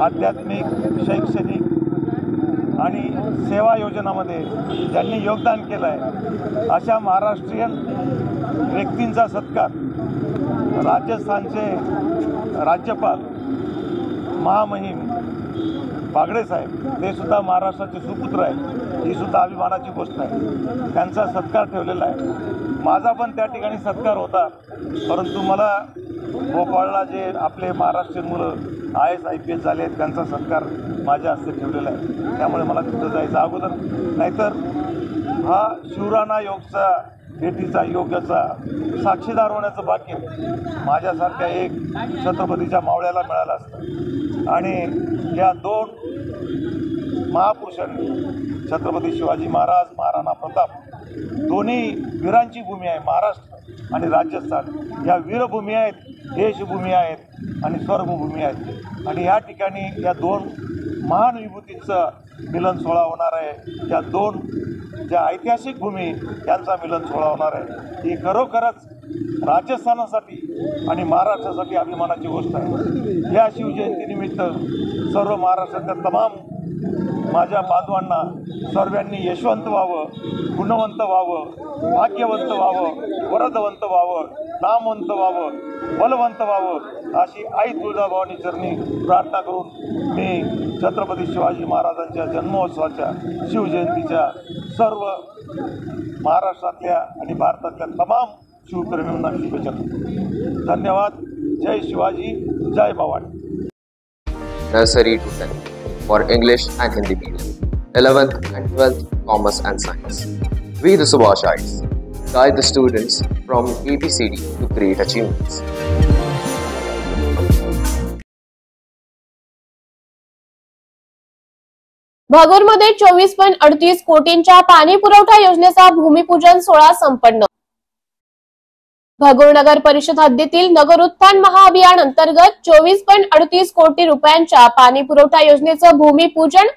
आध्यात्मिक, शैक्षणिक आणि सेवा योजनामध्ये ज्यांनी योगदान केलं आहे, अशा महाराष्ट्रीयन व्यक्तींचा सत्कार राजस्थानचे राज्यपाल महामहिम बागडे साहेब, ते सुद्धा महाराष्ट्राचे सुपुत्र आहेत, ही सुद्धा अभिमानाची गोष्ट आहे। त्यांचा सत्कार ठेवलेला आहे। माझा पण त्या ठिकाणी सत्कार होता, परंतु मला भोपाळला जे आपले महाराष्ट्रीयन मुलं IAS IPS झाले आहेत, त्यांचा सत्कार माझ्या हस्ते ठेवलेला आहे। त्यामुळे मला तिथं जायचं अगोदर, नाहीतर हा शिवराना योगचा भेटीचा योगाचा साक्षीदार होण्याचं भाग्य माझ्यासारख्या एक छत्रपतीच्या मावळ्याला मिळालं असतं। आणि या दोन महापुरुषांनी, छत्रपती शिवाजी महाराज, महाराणा प्रताप, दोन्ही वीरांची भूमी आहे महाराष्ट्र आणि राजस्थान। या वीरभूमी आहेत, देशभूमी आहेत आणि स्वर्गभूमी आहेत। आणि या ठिकाणी या दोन महान विभूतींचं मिलन सोहळा होणार आहे। या दोन ज्या ऐतिहासिक भूमी त्यांचा मिलन सोहळा होणार आहे। ही खरोखरच राजस्थानासाठी आणि महाराष्ट्रासाठी अभिमानाची गोष्ट आहे। या शिवजयंतीनिमित्त सर्व महाराष्ट्रातल्या तमाम माझ्या बांधवांना सर्वांनी यशवंत व्हावं, गुणवंत व्हावं, भाग्यवंत व्हावं, वरदवंत व्हावं, नामवंत व्हावं, बलवंत व्हावं अशी आई तुळजाभवानी चरणी प्रार्थना करून मी छत्रपती शिवाजी महाराजांच्या जन्मोत्सवाच्या शिवजयंतीच्या सर्व महाराष्ट्रातल्या आणि भारतातल्या तमाम शिवप्रेमींना शुभेच्छा देतो। धन्यवाद। जय शिवाजी, जय Bhavani. Nursery to 10th for English and Hindi medium, 11th and 12th Commerce and Science. We the Subhashites guide the students from ABCD to great achievements. भागूरमध्ये 24.38 कोटींच्या पाणी पुरवठा योजनेचा भूमिपूजन सोहळा संपन्न। भागूर नगर परिषद हद्दीतील नगर उत्थान महाअभियान अंतर्गत 24.38 कोटी रुपयांच्या पाणी पुरवठा योजनेचं भूमिपूजन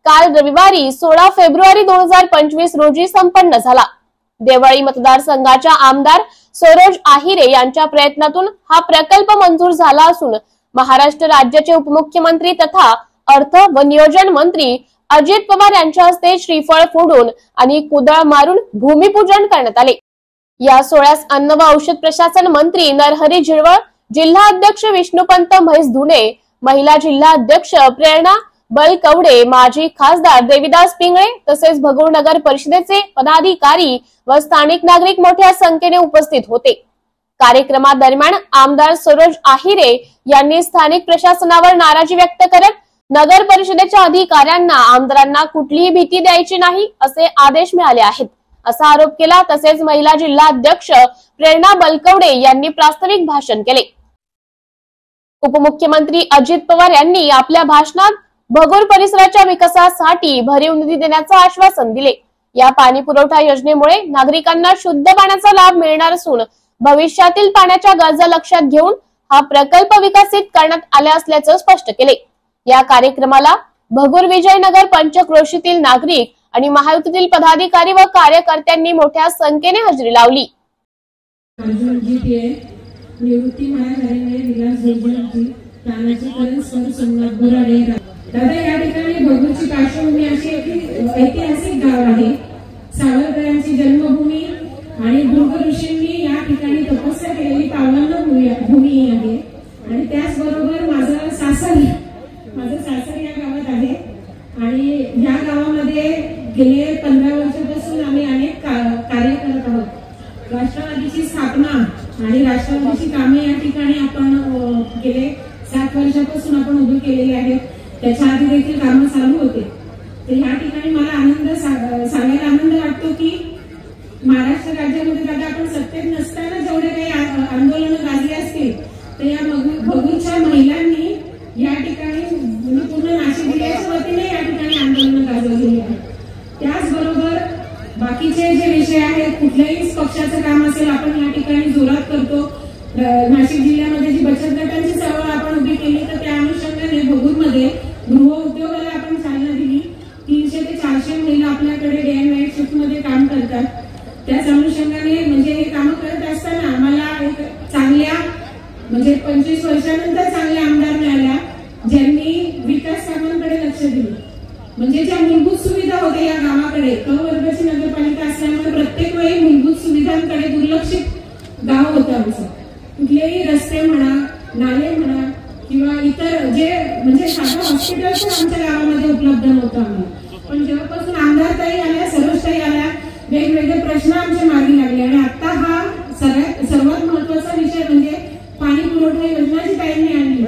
काल रविवारी 16 फेब्रुवारी 2025 रोजी संपन्न झाला। देवळी मतदारसंघाच्या आमदार सरोज आहिरे यांच्या प्रयत्नातून हा प्रकल्प मंजूर झाला असून महाराष्ट्र राज्याचे उपमुख्यमंत्री तथा अर्थ व नियोजन मंत्री अजित पवार यांच्या हस्ते श्रीफळ फोडून आणि कुदळ मारून भूमिपूजन करण्यात आले। या सोहळ्यास अन्न व औषध प्रशासन मंत्री नरहरी झिरवळ, जिल्हा अध्यक्ष विष्णुपंत म्हैस धुणे, महिला जिल्हा अध्यक्ष प्रेरणा बलकवडे, माजी खासदार देविदास पिंगळे तसेच भगूर नगर परिषदेचे पदाधिकारी व स्थानिक नागरिक मोठ्या संख्येने उपस्थित होते। कार्यक्रमादरम्यान आमदार सरोज आहिरे यांनी स्थानिक प्रशासनावर नाराजी व्यक्त करत नगर परिषदेच्या अधिकाऱ्यांना आमदारांना कुठलीही भीती द्यायची नाही असे आदेश मिळाले आहेत असा आरोप केला। तसेच महिला जिल्हा अध्यक्ष प्रेरणा बलकवडे यांनी प्रास्ताविक भाषण केले। उपमुख्यमंत्री अजित पवार यांनी आपल्या भाषणात भगूर परिसराच्या विकासासाठी भरीव निधी देण्याचं आश्वासन दिले। या पाणी पुरवठा योजनेमुळे नागरिकांना शुद्ध पाण्याचा लाभ मिळणार असून भविष्यातील पाण्याच्या गरजा लक्षात घेऊन हा प्रकल्प विकसित करण्यात आला असल्याचं स्पष्ट केले। या कार्यक्रमाला भगूर विजयनगर पंचक्रोशीतील नागरिक आणि महायुतीतील पदाधिकारी व कार्यकर्त्यांनी मोठ्या संख्येने हजेरी लावली। दादा या ठिकाणी भगूरची पार्श्वभूमी अशी ऐतिहासिक गाव आहे। सावरकरांची जन्मभूमी आणि भृगु ऋषींनी या ठिकाणी तपस्या केलेली पावन भूमी आहे। आणि त्याचबरोबर माझं सासर या गावात आहे आणि ह्या गावामध्ये गेले 15 वर्षापासून आम्ही अनेक कार्य करत आहोत। राष्ट्रवादीची स्थापना आणि राष्ट्रवादीची कामे या ठिकाणी आपण गेले 7 वर्षापासून आपण उभी केलेली आहेत। त्याच्या आधी देखील कामं चालू होते। तर या ठिकाणी मला सांगायला आनंद वाटतो की महाराष्ट्र राज्यामध्ये दादा आपण सत्तेत नसताना जेवढे काही आंदोलनं गाजली असतील तर या भगूरच्या महिलांनी या ठिकाणी पूर्ण नाशिक जिल्ह्याच्या वतीने या ठिकाणी आंदोलनं गाजवलेली आहेत। त्याचबरोबर बाकी बाकीचे जे विषय आहेत, कुठल्याही पक्षाचं काम असेल आपण या ठिकाणी जोरात करतो. नाशिक जिल्ह्यामध्ये जी बचत गटांची चळवळ आपण उभी केली तर त्या अनुषंगाने भगूरमध्ये गृह उद्योगाला आपण चालना दिली. 300 ते 400 महिला आपल्याकडे डे अँड नाईट शिफ्ट मध्ये काम करतात. त्याच अनुषंगाने म्हणजे हे काम करत असताना आम्हाला एक चांगल्या म्हणजे 25 वर्षानंतर चांगल्या आमदार मिळाल्या ज्यांनी विकास कामांकडे लक्ष दिलं. म्हणजे ज्या मूलभूत सुविधा होत्या या गावाकडे, क वर्गाची नगरपालिका असल्यामुळे प्रत्येक वेळी मूलभूत सुविधांकडे दुर्लक्षित गाव होतं आमचं. कुठलेही रस्ते म्हणा, नाले म्हणा किंवा इतर जे म्हणजे साधं हॉस्पिटल पण आमच्या गावामध्ये उपलब्ध नव्हतं आम्हाला. पण जेव्हापासून आमदारताई आल्या, सरोजताई आल्या, वेगवेगळे प्रश्न आमच्या मार्गी लागले आणि आता हा सर्वात महत्वाचा विषय म्हणजे पाणी पुरवठा योजना जी ताईंनी आणली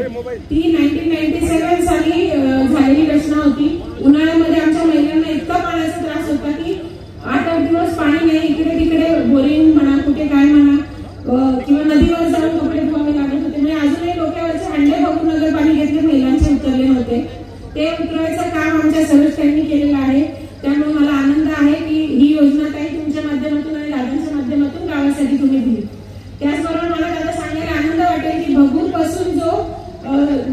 ती 1997 साली झालेली योजना होती. उन्हाळ्यामध्ये आमच्या महिलांना इतका पाण्याचा त्रास होता की 8-8 दिवस पाणी नाही. इकडे तिकडे बोरिंग म्हणा, कुठे काय म्हणा किंवा नदीवर जाऊन कपडे धुवावे लागत होते. म्हणजे अजूनही डोक्यावरचे हंडे बघून नगरपालिकेतले महिलांचे उतरले नव्हते. ते उतरवायचं काम आमच्या सरोजताईंनी केलेलं आहे. त्यामुळे मला आनंद आहे की ही योजना ताई तुमच्या माध्यमातून आणि दादांच्या माध्यमातून गावासाठी तुम्ही दिली. त्याचबरोबर मला दादा सांगायला आनंद वाटेल की भगूर पासून जो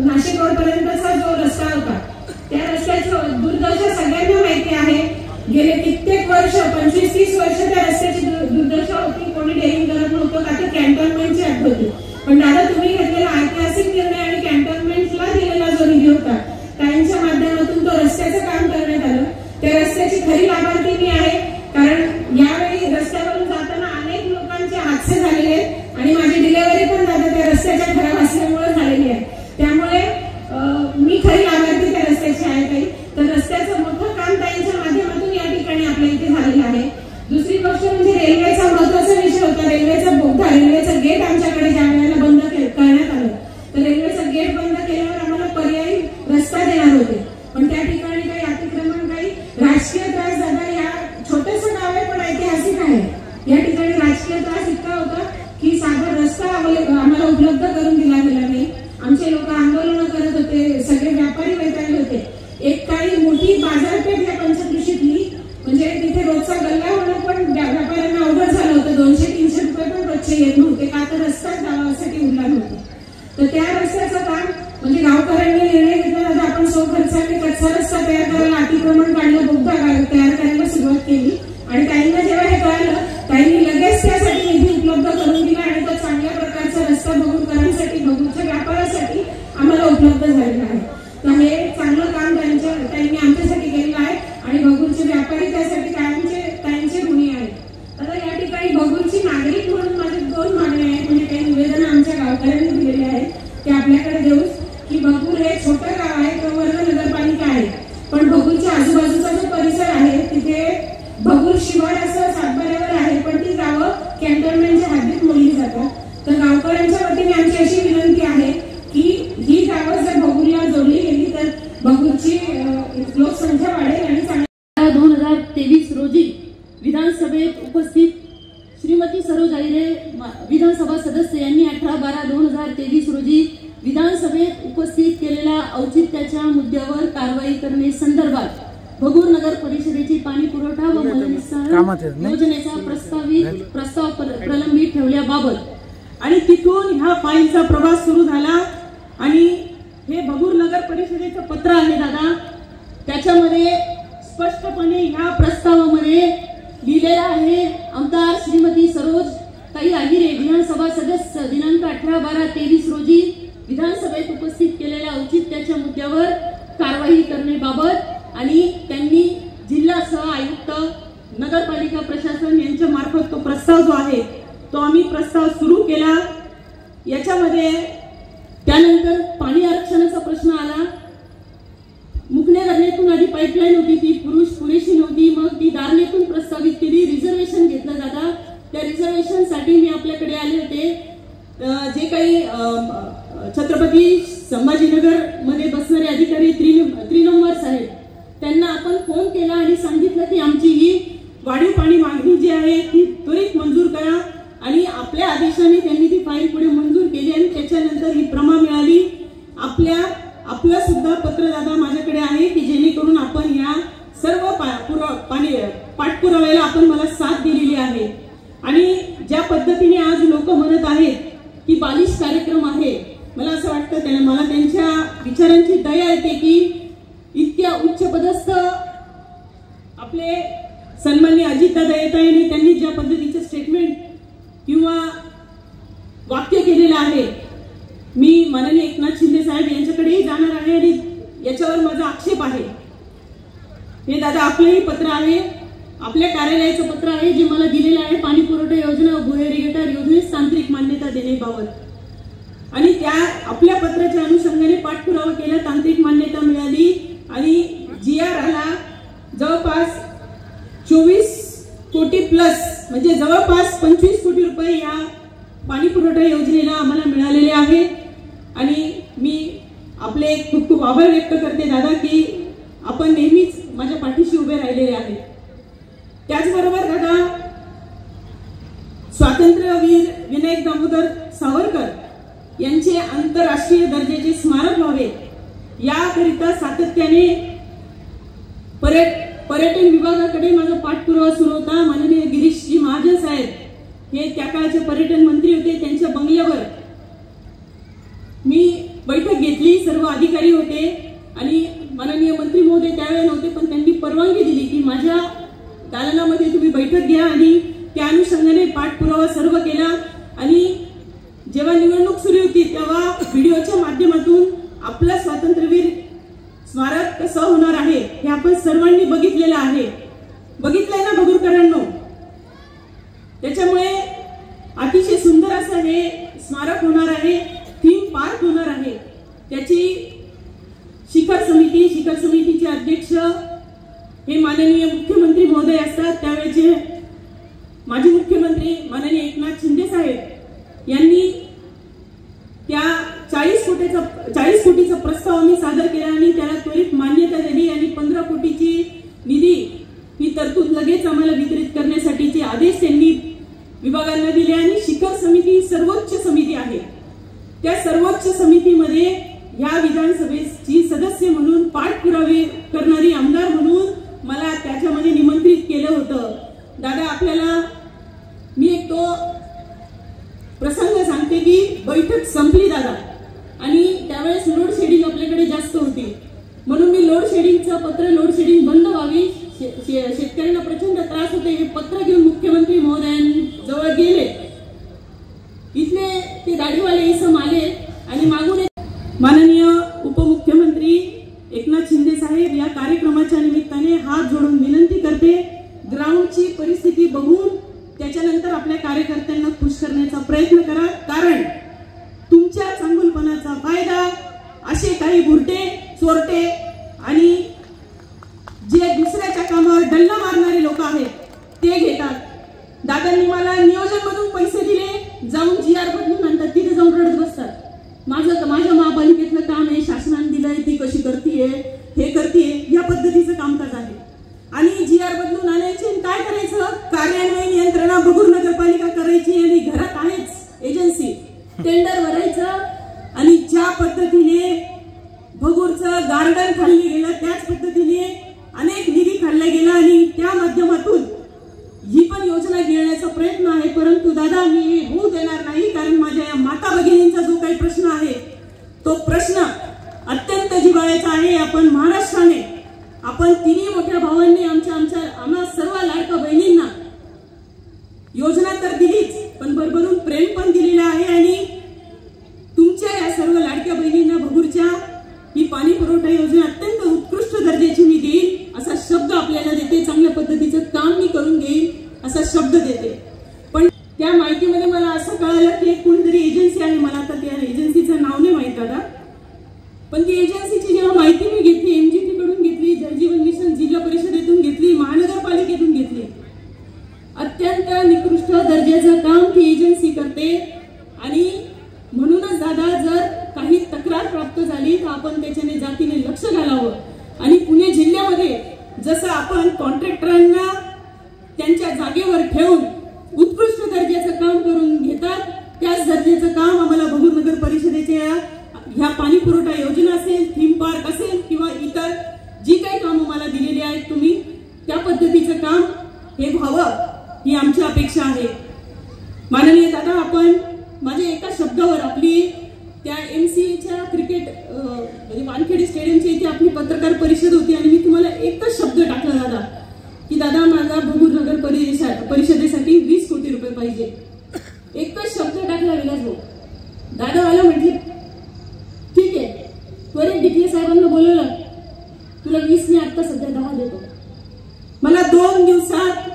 नाशिक रोड पर्यंतचा जो रस्ता होता त्या रस्त्याची दुर्दशा सगळ्यांना माहिती आहे. गेले कित्येक वर्ष 25-30 वर्ष त्या रस्त्याची दुर्दशा होती. कोणी डेअरिंग करत नव्हतं का ते कॅन्टोन्मेंटची अट होती. पण दादा तुम्ही घेतलेला ऐतिहासिक निर्णय आणि कॅन्टोन्मेंटला दिलेला जो निधी होता त्यांच्या माध्यमातून तो रस्त्याचं काम करण्यात आलं. त्या रस्त्याची खरी लाभार्थी मी आहे. कारण यावेळी रस्त्यावरून जाताना अनेक लोकांचे हादसे झालेले आहेत आणि माझी डिलिव्हरी पण दादा त्या रस्त्याच्या खराब असल्यामुळे झालेली आहे. त्यामुळे मी खरी लाभार्थी त्या रस्त्याची आहे ताई. तर रस्त्याचं मोठं काम ताईंच्या माध्यमातून या ठिकाणी आपल्या इथे झालेलं आहे. दुसरी गोष्ट म्हणजे रेल्वेचा महत्वाचा विषय होता. रेल्वेचा बोगदा, रेल्वेचं गेट आमच्याकडे ज्या वेळेला बंद करण्यात आलं तर रेल्वेचं गेट बंद केल्यावर आम्हाला पर्यायी रस्ता देणार होते. पण त्या ठिकाणी काही अतिक्रमण, काही राजकीय त्रास झाला. या छोटंसं गाव आहे पण ऐतिहासिक आहे. या ठिकाणी राजकीय त्रास इतका होता की साधा रस्ता आम्हाला उपलब्ध करून दिला गेला नाही. आमचे लोक आंदोलन करत होते, सगळे व्यापारी वैतागले होते. एक काही मोठी बाजारपेठ या पंचकृषीतली म्हणजे तिथे रोजचा गल्ला होणं पण व्यापाऱ्यांना अवघड झालं होतं. 200-300 रुपये पण रोजचे येत नव्हते का तर रस्ताच गावासाठी उरला नव्हता. तर त्या रस्त्याचं काम म्हणजे गावकऱ्यांनी निर्णय घेतला दादा आपण खर्चाने कच्चा रस्ता तयार करायला, अतिक्रमण काढलं, बोगदा तयार करायला सुरुवात केली. आणि ताईंना जेव्हा हे कळलं ताईंनी लगेच त्यासाठी निधी उपलब्ध करून दिला आणि तो चांगल्या प्रकारचा रस्ता भगूरकरांसाठी, भगूरच्या व्यापारासाठी आम्हाला उपलब्ध झालेला आहे. तर हे चांगलं काम ताईंनी आमच्यासाठी केलेलं आहे आणि भगूरचे व्यापारी त्यासाठी ताईंचे ऋणी आहेत. आता या ठिकाणी भगूरची नागरिक म्हणून माझे 2 मागण्या आहेत. म्हणजे काही निवेदन आमच्या गावकऱ्यांनी दिलेले आहेत ते आपल्याकडे देऊ की भगूर हे छोटं गाव आहे, कवर्ग नगरपालिका आहे. पण भगूरच्या आजूबाजूचा जो परिसर आहे तिथे भगूर शिवाड असं सातबाऱ्यावर आहे पण ती गावं कॅन्टोन्मेंटच्या हद्दीत मोडली जातात. तर गावकऱ्यांच्या वतीने आमची अशी विनंती आहे की ही गावं जर भगूरला जोडली गेली तर भगूरची लोकसंख्या वाढेल आणि 2023 रोजी विधानसभेत उपस्थित श्रीमती सरोज आहिरे विधानसभा सदस्य यांनी 18/12/2023 रोजी विधानसभेत उपस्थित केलेल्या औचित्याच्या मुद्द्यावर कारवाई करणे संदर्भात भगूर नगर परिषदेची पाणी पुरवठा व मलनिस्सारण योजनेचा प्रस्ताव प्रलंबित ठेवल्याबाबत आणि तिथून ह्या फाईलचा प्रवास सुरू झाला. आणि हे भगूर नगर परिषदेचं पत्र आहे दादा, त्याच्यामध्ये स्पष्टपणे ह्या प्रस्तावामध्ये लिहिलेलं आहे आमदार श्रीमती सरोज ताई आहिरे विधानसभा सदस्य दिनांक 18/12/23 रोजी विधानसभेत उपस्थित केलेल्या औचित्याच्या मुद्द्यावर कारवाई करण्याबाबत आणि त्यांनी जिल्हासह आयुक्त, नगरपालिका प्रशासन यांच्या मार्फत तो प्रस्ताव जो आहे तो आम्ही प्रस्ताव सुरू केला. याच्यामध्ये त्यानंतर पाणी आरक्षणाचा प्रश्न आला. मुकणे धरणेतून आधी पाईपलाईन होती ती पुरेशी नव्हती, मग ती दारणेतून प्रस्तावित केली. रिझर्वेशन घेतलं जातं. त्या रिझर्वेशनसाठी मी आपल्याकडे आले होते. जे काही छत्रपती संभाजीनगर मध्ये बसणारे अधिकारी त्रिनंबर्स आहेत त्यांना आपण फोन केला आणि सांगितलं की आमची ही वाढीव पाणी मागणी जी आहे ती त्वरित मंजूर करा. आणि आपल्या आदेशाने त्यांनी ती फाईल पुढे मंजूर केली आणि त्याच्यानंतर ही प्रमा मिळाली. आपलं सुद्धा पत्र दादा माझ्याकडे आहे की जेणेकरून आपण या सर्व पाठपुराव्याला आपण मला साथ दिलेली आहे। आणि ज्या पद्धतीने आज लोक म्हणत आहेत की बालिश कार्यक्रम आहे, मला असं वाटतं मला त्यांच्या विचारांची दया येते की इतक्या उच्च पदस्थ आपले सन्माननीय अजितदादा येत आहे आणि त्यांनी ज्या पद्धतीचे स्टेटमेंट किंवा वाक्य केलेलं आहे, मी माननीय एकनाथ शिंदे साहेब यांच्याकडेही जाणार आहे आणि याच्यावर माझा आक्षेप आहे। हे दादा आपलंही पत्र आहे, आपल्या कार्यालयाचं पत्र आहे जे मला दिलेलं आहे पाणी पुरवठा योजना भुयारी गटार योजनेस तांत्रिक मान्यता देण्याबाबत। आणि त्या आपल्या पत्राच्या अनुषंगाने पाठपुरावा केला, तांत्रिक मान्यता मिळाली आणि GR आला। जवळपास 24 कोटी प्लस म्हणजे जवळपास 25 कोटी रुपये या पाणी पुरवठा योजनेला आम्हाला मिळालेले आहे। आणि मी आपले खूप खूप आभार व्यक्त करते दादा की आपण नेहमीच माझ्या पाठीशी उभे राहिलेले आहेत। त्याचबरोबर दादा, स्वातंत्र्यवीर विनायक दामोदर सावरकर यांचे आंतरराष्ट्रीय दर्जाचे स्मारक व्हावे याकरिता सातत्याने पर्यटन विभागाकडे माझा पाठपुरावा सुरू होता। माननीय गिरीशजी महाजन साहेब हे त्या काळचे पर्यटन मंत्री होते, त्यांच्या बंगल्यावर मी बैठक घेतली, सर्व अधिकारी होते आणि माननीय मंत्री महोदय त्यावेळेला नव्हते, पण त्यांनी परवानगी दिली की माझ्या दालनामध्ये तुम्ही बैठक घ्या आणि त्या अनुषंगाने पाठपुरावा सर्व केला। आणि जेव्हा निवडणूक सुरू होती तेव्हा व्हिडिओच्या माध्यमातून आपलं स्वातंत्र्यवीर स्मारक कसं होणार आहे हे आपण सर्वांनी बघितलेलं आहे, बघितलंय ना भगूरकरांनो। त्याच्यामुळे अतिशय सुंदर असं हे स्मारक होणार आहे, थीम पार्क होणार आहे। त्याची शिखर समितीचे अध्यक्ष हे माननीय मुख्यमंत्री महोदय असतात, त्यावेळेचे माजी मुख्यमंत्री माननीय एकनाथ शिंदे साहेब यांनी त्या 40 कोटीचा प्रस्ताव आम्ही सादर केला आणि त्याला त्वरित मान्यता दिली आणि 15 कोटीची निधी ही तरतूद लगेच आम्हाला वितरित करण्यासाठीचे आदेश त्यांनी विभागांना दिले। आणि शिखर समिती सर्वोच्च समिती आहे, त्या सर्वोच्च समितीमध्ये या विधानसभेची सदस्य म्हणून पाठपुरावे करणारी आमदार म्हणून मला त्याच्यामध्ये निमंत्रित केलं होतं। दादा आपल्याला मी एक तो प्रसंग सांगते की बैठक संपली दादा आणि त्यावेळेस लोड शेडिंग आपल्याकडे जास्त होती, म्हणून मी लोड शेडिंगचं पत्र, लोड शेडिंग बंद व्हावी, शेतकऱ्यांना प्रचंड त्रास होते, हे पत्र घेऊन मुख्यमंत्री महोदयांजवळ गेले। इथले ते गाडीवाले इसम आले आणि मागून माननीय उपमुख्यमंत्री एकनाथ शिंदे साहेब या कार्यक्रमाच्या निमित्ताने हात जोडून विनंती करते, ग्राउंडची परिस्थिती बघून त्याच्यानंतर आपल्या कार्यकर्त्यांना खुश करण्याचा प्रयत्न करा, कारण तुमच्या चांगुलपणाचा फायदा असे काही बुरटे चोरटे आणि जे दुसऱ्याच्या कामावर डल्ला मारणारे लोक आहेत ते घेतात। दादांनी मला नियोजन मधून पैसे दिले, जाऊन GR बदलून आणतात, तिथे जाऊन रडत बसतात। माझ्या महापालिकेतलं काम आहे, शासनाने दिलंय, ती कशी करतीये, हे करतीये, या पद्धतीचं कामकाज आहे। आणि GR बदलून आणायचे काय करायचं, कार्यान्वयन यंत्रणा भगूर नगरपालिका करायची आणि घरात आहेच एजन्सी, टेंडर भरायचं आणि ज्या पद्धतीने भगूरचं गार्डन खाल्लं गेलं त्याच पद्धतीने अनेक निधी खाल्ला गेला आणि त्या माध्यमातून ही पण योजना घेण्याचा प्रयत्न आहे। परंतु दादा मी होऊ देणार नाही, कारण माझ्या या माता भगिनींचा जो काही प्रश्न आहे तो प्रश्न अत्यंत जिव्हाळ्याचा आहे। आपण महाराष्ट्राने, आपण तिन्ही मोठ्या भावांनी आम्हा सर्व लाडक्या बहिणींना योजना तर दिलीच, पण भरभरून प्रेम पण दिलेलं आहे आणि तुमच्या या सर्व लाडक्या बहिणींना भगूरच्या ही पाणी पुरवठा योजना अत्यंत उत्कृष्ट दर्जाची मी देईल असा शब्द आपल्याला देते, चांगल्या पद्धतीचं काम मी करून घेईल असा शब्द देते। पण त्या माहितीमध्ये मला असं कळालं की कोणतरी एजन्सी आहे, मला आता त्या एजन्सीचं नाव नाही माहित दादा, पण ती एजन्सीची जेव्हा माहिती मी घेतली, MGT कडून घेतली, जलजीवन मिशन जिल्हा परिषदेतून घेतली, महानगरपालिकेतून घेतली, अत्यंत निकृष्ट दर्जाचं काम ती एजन्सी करते। आणि म्हणूनच दादा जर काही तक्रार प्राप्त झाली तर आपण त्याच्याने जातीने लक्ष घालावं आणि पुणे जिल्ह्यामध्ये जसं आपण कॉन्ट्रॅक्टरांना त्यांच्या जागेवर ठेवून उत्कृष्ट दर्जाचं काम करून घेतात, त्याच दर्जाचं काम आम्हाला भगूर नगर परिषदेच्या ह्या पाणी पुरवठा योजना असेल, थीम पार्क असेल किंवा इतर जी काही कामं मला दिलेली आहेत तुम्ही त्या पद्धतीचं काम हे व्हावं ही आमची अपेक्षा आहे. माननीय दादा, आपण माझ्या एका शब्दावर आपली त्या MCAच्या क्रिकेट म्हणजे वानखेडे स्टेडियमच्या इथे आपली पत्रकार परिषद होती आणि मी तुम्हाला एकच शब्द टाकला दादा की दादा माझा भगूर नगर परिषदेसाठी 20 कोटी रुपये पाहिजे. एकच शब्द टाकला विलास भाऊ. दादा मला म्हटले ठीक आहे, त्वरित DPA साहेबांना बोलवलं, तुला 20 मी आता सध्या 10 देतो. मला 2 दिवसात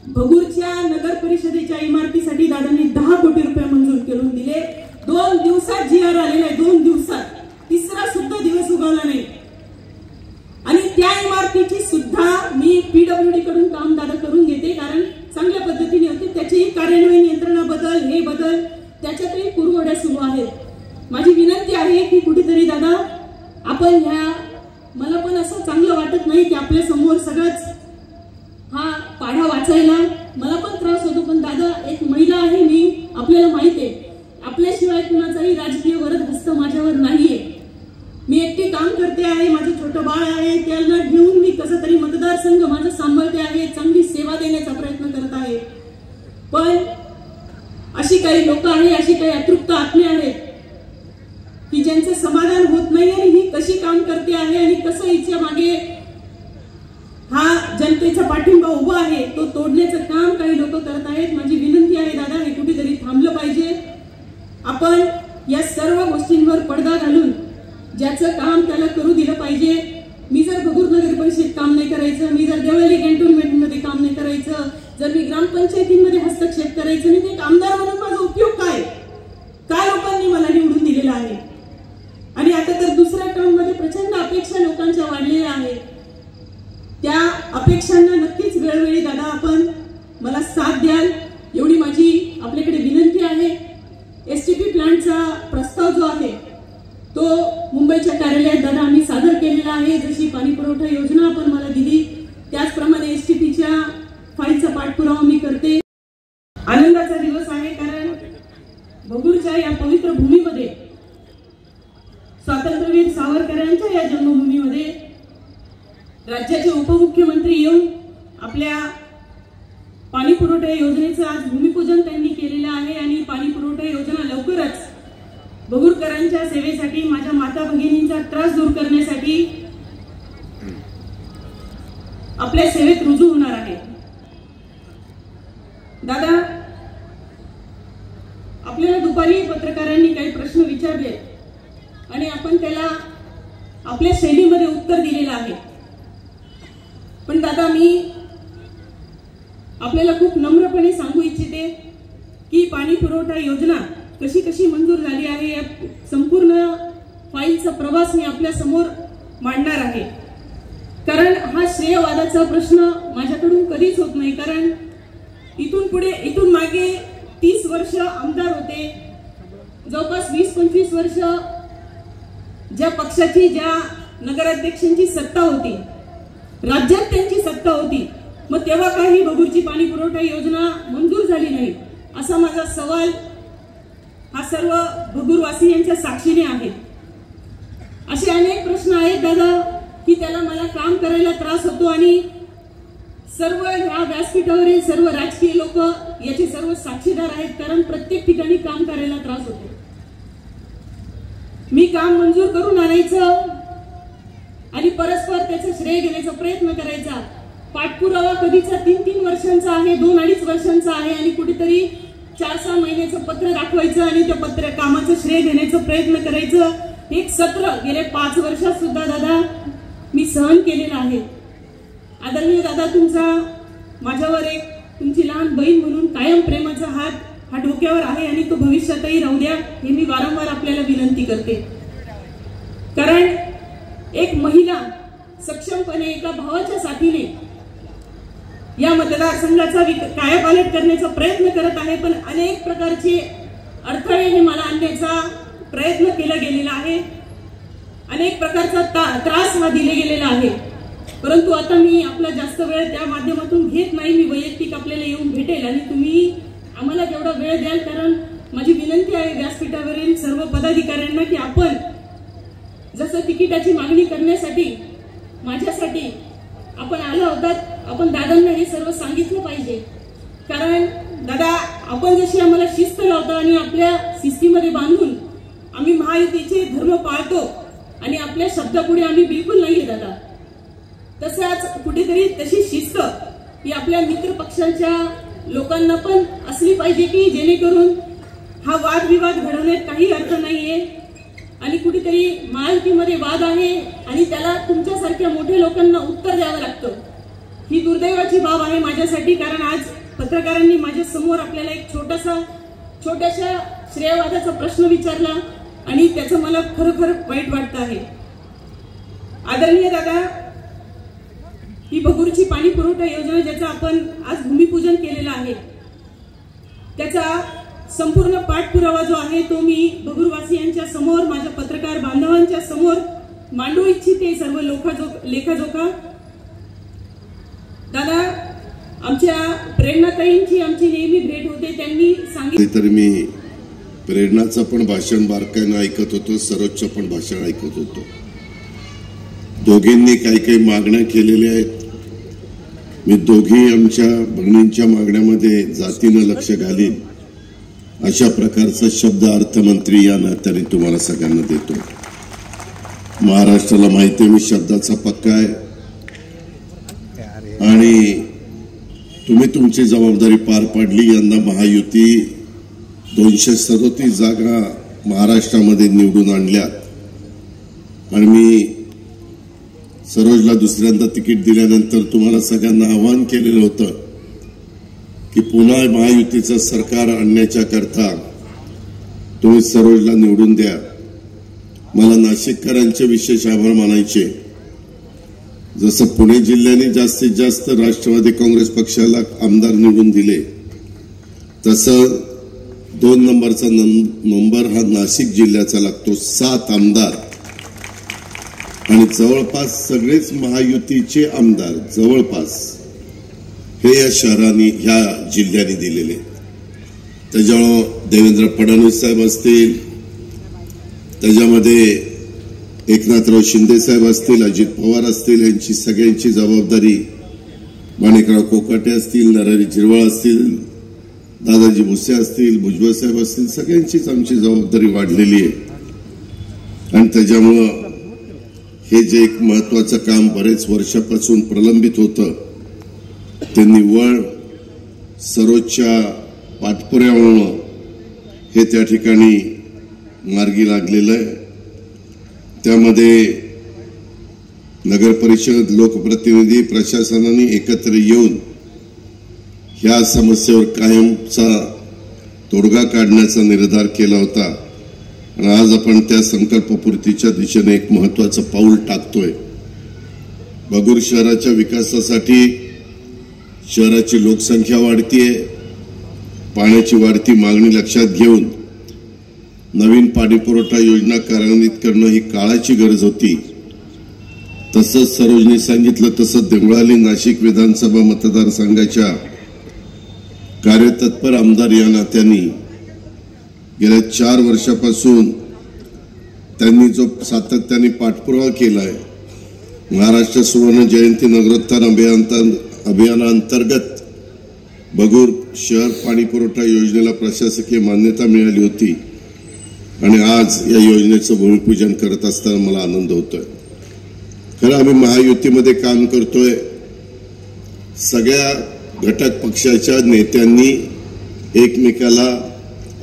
भगूरच्या नगर परिषदेच्या इमारतीसाठी दादांनी 10 कोटी रुपये मंजूर करून दिले. 2 दिवसात GR आलेला आहे, 2 दिवसात. तिसरा सुद्धा दिवस उगवला नाही. आणि त्या इमारतीची सुद्धा मी PWD कडून काम दादा करून घेते, कारण चांगल्या पद्धतीने होते. त्याचीही कार्यान्वयन यंत्रणा बदल, हे बदल, त्याच्यातही कुरघोड्या सुरू आहेत. माझी विनंती आहे की कुठेतरी दादा आपण ह्या, मला पण असं चांगलं वाटत नाही की आपल्या समोर सगळंच हा पाढा वाचायला मला पण त्रास होतो, पण दादा एक महिला आहे मी, आपल्याला माहिती आहे आपल्याशिवाय कुणाचाही राजकीय वरद हस्त माझ्यावर नाहीये. मी एकटी काम करते आहे, माझं छोटं बाळ आहे, त्याला घेऊन मी कसं तरी मतदारसंघ माझं सांभाळते आहे, चांगली सेवा देण्याचा प्रयत्न करत आहे. पण अशी काही लोक आहे, अशी काही अतृप्त आत्मे आहेत की ज्यांचं समाधान होत नाही आणि ही कशी काम करते आहे आणि कसं हिच्या मागे हा जनतेचा पाठिंबा उभा आहे तो तोडण्याचं काम काही लोक करत आहेत. माझी विनंती आहे दादा, हे कुठेतरी थांबलं पाहिजे. आपण या सर्व गोष्टींवर पडदा घालून ज्याचं काम त्याला करू दिलं पाहिजे. मी जर भगूर नगर परिषदेत काम नाही करायचं, मी जर देवळाली कॅन्टोन्मेंट मध्ये काम नाही करायचं, जर मी ग्रामपंचायतींमध्ये हस्तक्षेप करायचं नाही, ते आमदार म्हणून माझा उपयोग काय? काय लोकांनी मला निवडून दिलेलं आहे. आणि आता तर दुसऱ्या टर्म मध्ये प्रचंड अपेक्षा लोकांच्या वाढलेल्या आहेत. त्या अपेक्षांना नक्कीच वेळोवेळी दादा आपण मला साथ द्याल एवढी माझी आपल्याकडे विनंती आहे. STP प्लांटचा प्रस्ताव जो आहे तो मुंबईच्या कार्यालयात दादा आम्ही सादर केलेला आहे. जशी पाणी पुरवठा योजना आपण मला दिली त्याचप्रमाणे STPच्या फाईलचा पाठपुरावा मी करते. आनंदाचा दिवस आहे, कारण भगूरच्या या पवित्र भूमीमध्ये, स्वातंत्र्यवीर सावरकरांच्या या जन्मभूमीमध्ये राज्याचे उपमुख्यमंत्री येऊन आपल्या पाणी पुरवठा योजनेचं आज भूमिपूजन त्यांनी केलेलं आहे. आणि पाणी पुरवठा योजना लवकरच भगूरकरांच्या सेवेसाठी, माझ्या माता भगिनींचा त्रास दूर करण्यासाठी आपल्या सेवेत रुजू होणार आहे. दादा, आपल्याला दुपारी पत्रकारांनी काही प्रश्न विचारले आणि आपण त्याला आपल्या शैलीमध्ये उत्तर दिलेलं आहे. पण दादा, मी आपल्याला खूप नम्रपणे सांगू इच्छिते की पाणी पुरवठा योजना कशी कशी मंजूर झाली आहे या संपूर्ण फाईलचा प्रवास मी आपल्या समोर मांडणार आहे. कारण हा श्रेयवादाचा प्रश्न माझ्याकडून कधीच होत नाही. कारण इथून मागे 30 वर्ष आमदार होते, जवळपास 20-25 वर्ष ज्या पक्षाची, ज्या नगराध्यक्षांची सत्ता होती, राज्यात त्यांची सत्ता होती, मग तेव्हा काही भगूरची पाणी पुरवठा योजना मंजूर झाली नाही असा माझा सवाल हा सर्व भगूरवासियांच्या साक्षीने आहे. असे अनेक प्रश्न आहेत दादा की त्याला मला काम करायला त्रास होतो आणि सर्व ह्या व्यासपीठावरील सर्व राजकीय लोक याचे सर्व साक्षीदार आहेत. कारण प्रत्येक ठिकाणी काम करायला त्रास होतो. मी काम मंजूर करून आणायचं आणि परस्पर त्याचं श्रेय घेण्याचा प्रयत्न करायचा. पाठपुरावा कधीचा 3-3 वर्षांचा आहे, 2-2.5 वर्षांचा आहे आणि कुठेतरी 4-6 महिन्याचं पत्र दाखवायचं आणि त्या पत्र कामाचं श्रेय घेण्याचा प्रयत्न करायचं. एक सत्र गेले 5 वर्षात सुद्धा दादा मी सहन केलेलं आहे. आदरणीय दादा, तुमचा माझ्यावर एक तुमची लहान बहीण म्हणून कायम प्रेमाचा हात हा डोक्यावर आहे आणि तो भविष्यातही राहू द्या, हे मी वारंवार आपल्याला विनंती करते. कारण एक महिला सक्षमपणे एका भावाच्या साथीने या मतदारसंघाचा कायापालट करण्याचा प्रयत्न करत आहे. पण अनेक प्रकारचे अडथळे हे मला आणण्याचा प्रयत्न केला गेलेला आहे. अनेक प्रकारचा त्रास हा दिले गेलेला आहे. परंतु आता मी आपला जास्त वेळ त्या माध्यमातून घेत नाही. मी वैयक्तिक आपल्याला येऊन भेटेल आणि तुम्ही आम्हाला तेवढा वेळ द्याल. कारण माझी विनंती आहे व्यासपीठावरील सर्व पदाधिकाऱ्यांना की आपण जसं तिकिटाची मागणी करण्यासाठी माझ्यासाठी आपण आलो होतात, आपण दादांना हे सर्व सांगितलं पाहिजे. कारण दादा, आपण जशी आम्हाला शिस्त लावता आणि आपल्या शिस्तीमध्ये बांधून आम्ही महायुतीचे धर्म पाळतो आणि आपल्या शब्दापुढे आम्ही बिलकुल नाहीये दादा. तसंच कुठेतरी तशी शिस्त ही आपल्या मित्र पक्षांच्या लोकांना पण असली पाहिजे की जेणेकरून हा वादविवाद घडवण्यात काही अर्थ नाहीये. आणि कुठेतरी महायुतीमध्ये वाद आहे आणि त्याला तुमच्यासारख्या मोठ्या लोकांना उत्तर द्यावं लागतं. ही दुर्दैवाची बाब आहे माझ्यासाठी. कारण आज पत्रकारांनी माझ्या समोर आपल्याला एक छोट्याशा श्रेयवादाचा प्रश्न विचारला आणि त्याचं मला खरोखर वाईट वाटतं आहे. आदरणीय दादा, ही भगूरची पाणी पुरवठा योजना ज्याचं आपण आज भूमिपूजन केलेलं आहे, त्याचा संपूर्ण पाठपुरावा जो आहे तो मी भगूरवासियांच्या समोर, माझ्या पत्रकार बांधवांच्या समोर मांडू इच्छिते. सर्व लेखाजोखा दादा, आमच्या प्रेरणाताईंची आमची नेहमी भेट होते. त्यांनी सांगितलं तर मी प्रेरणाचं पण भाषण बारकाईनं ऐकत होतो, सरोजचं पण भाषण ऐकत होतो. दोघींनी काही मागण्या केलेल्या आहेत. मी दोघी आमच्या भगिनींच्या मागण्यामध्ये जातीनं लक्ष घालीन अशा प्रकारचा शब्द अर्थमंत्री या नात्याने तुम्हाला सगळ्यांना देतो. महाराष्ट्राला माहिती आहे मी शब्दाचा पक्का आहे आणि तुम्ही तुमची जबाबदारी पार पाडली. यंदा महायुती 237 जागा महाराष्ट्रामध्ये निवडून आणल्यात आणि मी सरोजला दुसऱ्यांदा तिकीट दिल्यानंतर तुम्हाला सगळ्यांना आवाहन केलेलं होतं की पुन्हा महायुतीचं सरकार आणण्याच्या करता तुम्ही सरोजला निवडून द्या. मला नाशिककरांचे विशेष आभार मानायचे. जसं पुणे जिल्ह्याने जास्तीत जास्त राष्ट्रवादी काँग्रेस पक्षाला आमदार निवडून दिले, तसं 2 नंबरचा नंबर हा नाशिक जिल्ह्याचा लागतो. 7 आमदार आणि जवळपास सगळेच महायुतीचे आमदार जवळपास हे या शहरांनी ह्या जिल्ह्याने दिलेले. त्याच्यामुळे देवेंद्र फडणवीस साहेब असतील, त्याच्यामध्ये एकनाथराव शिंदे साहेब असतील, अजित पवार असतील, यांची सगळ्यांची जबाबदारी, माणिकराव कोकाटे असतील, नरहरी झिरवळ असतील, दादाजी भुसे असतील, भुजबळ साहेब असतील, सगळ्यांचीच आमची जबाबदारी वाढलेली आहे. आणि त्याच्यामुळं हे जे एक महत्वाचं काम बरेच वर्षापासून प्रलंबित होतं ते निव्वळ सरोजच्या पाठपुराव्यामुळं हे त्या ठिकाणी मार्गी लागलेलं आहे. त्यामध्ये नगरपरिषद, लोकप्रतिनिधी, प्रशासनाने एकत्र येऊन ह्या समस्येवर कायमचा तोडगा काढण्याचा निर्धार केला होता आणि आज आपण त्या संकल्पपूर्तीच्या दिशेने एक महत्वाचं पाऊल टाकतोय. भगूर शहराच्या विकासासाठी शहराची लोकसंख्या वाढतीये, पाण्याची वाढती मागणी लक्षात घेऊन नवीन पाणीपुरवठा योजना कार्यान्वित करणं ही काळाची गरज होती. तसंच सरोजनी सांगितलं तसं देवळाली नाशिक विधानसभा मतदारसंघाच्या कार्यतत्पर आमदार या नात्याने गेल्या 4 वर्षापासून त्यांनी जो सातत्याने पाठपुरावा केलाय, महाराष्ट्र सुवर्ण जयंती नगरोत्थान अभियानांतर्गत भगूर शहर पाणीपुरवठा योजनेला प्रशासकीय मान्यता मिळाली होती आणि आज या योजनेचं भूमिपूजन करत असताना मला आनंद होतोय. खरं आम्ही महायुतीमध्ये काम करतोय. सगळ्या घटक पक्षाच्या नेत्यांनी एकमेकाला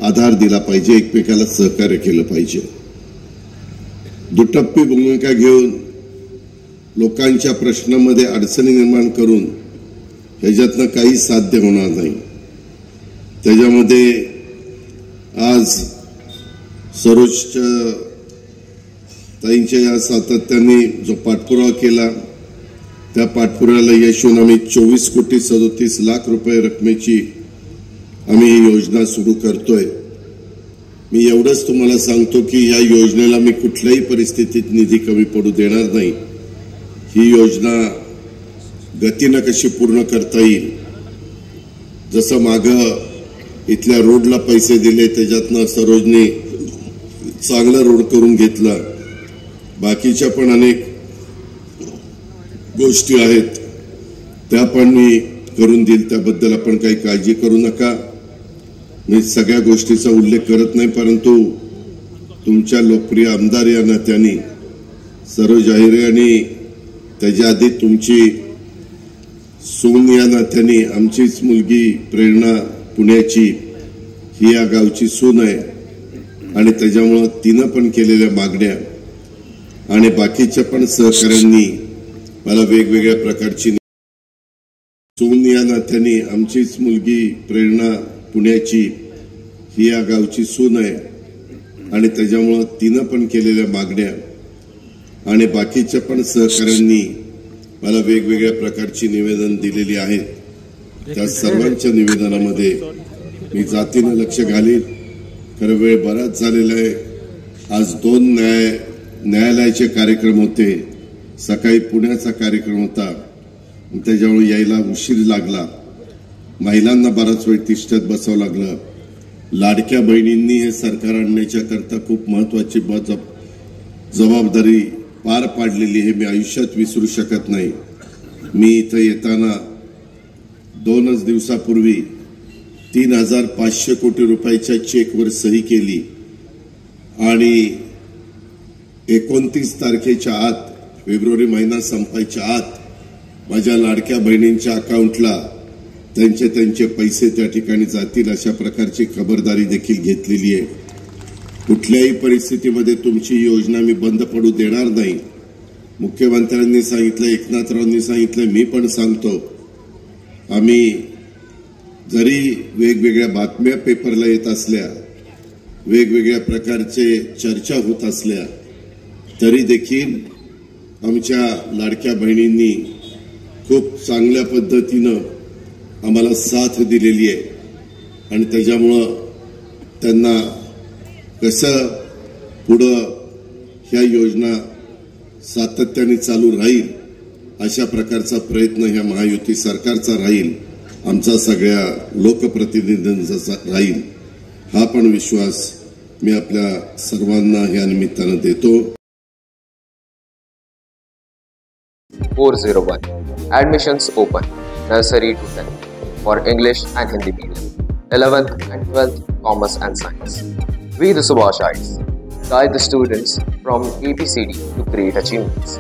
आधार दिला पाहिजे, एकमेकाला सहकार्य केलं पाहिजे. दुटप्पी भूमिका घेऊन लोकांच्या प्रश्नांमध्ये अडचणी निर्माण करून ह्याच्यातनं काही साध्य होणार नाही. त्याच्यामध्ये आज सरोजच्या ताईंच्या या सातत्याने जो पाठपुरावा केला त्या पाठपुराव्याला यश येऊन आम्ही 24,37,00,000 रुपये रकमेची आम्ही ही योजना सुरू करतोय. मी एवढंच तुम्हाला सांगतो की या योजनेला मी कुठल्याही परिस्थितीत निधी कमी पडू देणार नाही. ही योजना गतीनं कशी पूर्ण करता येईल, जसं मागं इथल्या रोडला पैसे दिले त्याच्यातनं सरोजने चांगला रोड करून घेतला, बाकीच्या पण अनेक गोष्टी आहेत त्या पण मी करून देईल, त्याबद्दल आपण काही काळजी करू नका. मी सगळ्या गोष्टीचा उल्लेख करत नाही, परंतु तुमच्या लोकप्रिय आमदार या नात्याने सरोज आहिरे आणि त्याच्या आधी तुमची सून या नात्याने आमचीच मुलगी प्रेरणा पुण्याची ही या गावची सून आहे आणि त्याच्यामुळं तिनं पण केलेल्या मागण्या आणि बाकीच्या पण सहकाऱ्यांनी मला वेगवेगळ्या प्रकारची सून या नात्याने आमचीच मुलगी प्रेरणा पुण्याची ही या गावची सून आहे आणि त्याच्यामुळं तिनं पण केलेल्या मागण्या आणि बाकीच्या पण सहकाऱ्यांनी मला वेगवेगळ्या प्रकारची निवेदन दिलेली आहेत. त्या सर्वांच्या निवेदनामध्ये मी जातीनं लक्ष घालीन. खरं वेळ बराच झालेला आहे. आज 2 न्यायालयाचे कार्यक्रम होते. सकाळी पुण्याचा कार्यक्रम होता, त्याच्यामुळे यायला उशीर लागला. महिलांना बराच वेळ तिष्ठत बसावं लागलं. लाडक्या बहिणींनी हे सरकार आणण्याच्या करता खूप महत्वाची जबाबदारी पार पाडलेली हे मी आयुष्यात विसरू शकत नाही. मी इथं येताना 2च दिवसापूर्वी 3,500 कोटी रुपयाच्या चेकवर सही केली आणि 29 तारखेच्या आत, फेब्रुवारी महिना संपायच्या आत माझ्या लाडक्या बहिणींच्या अकाउंटला त्यांचे पैसे त्या ठिकाणी जातील अशा प्रकारची खबरदारी देखील घेतलेली आहे. कुठल्याही परिस्थितीमध्ये तुमची योजना मी बंद पडू देणार नाही. मुख्यमंत्र्यांनी सांगितलं, एकनाथरावांनी सांगितलं, मी पण सांगतो, आम्ही जरी वेगवेगळ्या बातम्या पेपरला येत असल्या, वेगवेगळ्या प्रकारचे चर्चा होत असल्या, तरी देखील आमच्या लाडक्या बहिणींनी खूप चांगल्या पद्धतीनं आम्हाला साथ दिलेली आहे आणि त्याच्यामुळं त्यांना कसं पुढं ह्या योजना सातत्याने चालू राहील अशा प्रकारचा प्रयत्न ह्या महायुती सरकारचा राहील, आमचा सगळ्या लोकप्रतिनिधींचा राहील. हा पण विश्वास मी आपल्या सर्वांना ह्या निमित्तानं देतो. 401 Admissions open. Nursery to 10th for English and Hindi medium. 11th and 12th Commerce and Science. We the Subhashites guide the students from ABCD to great achievements.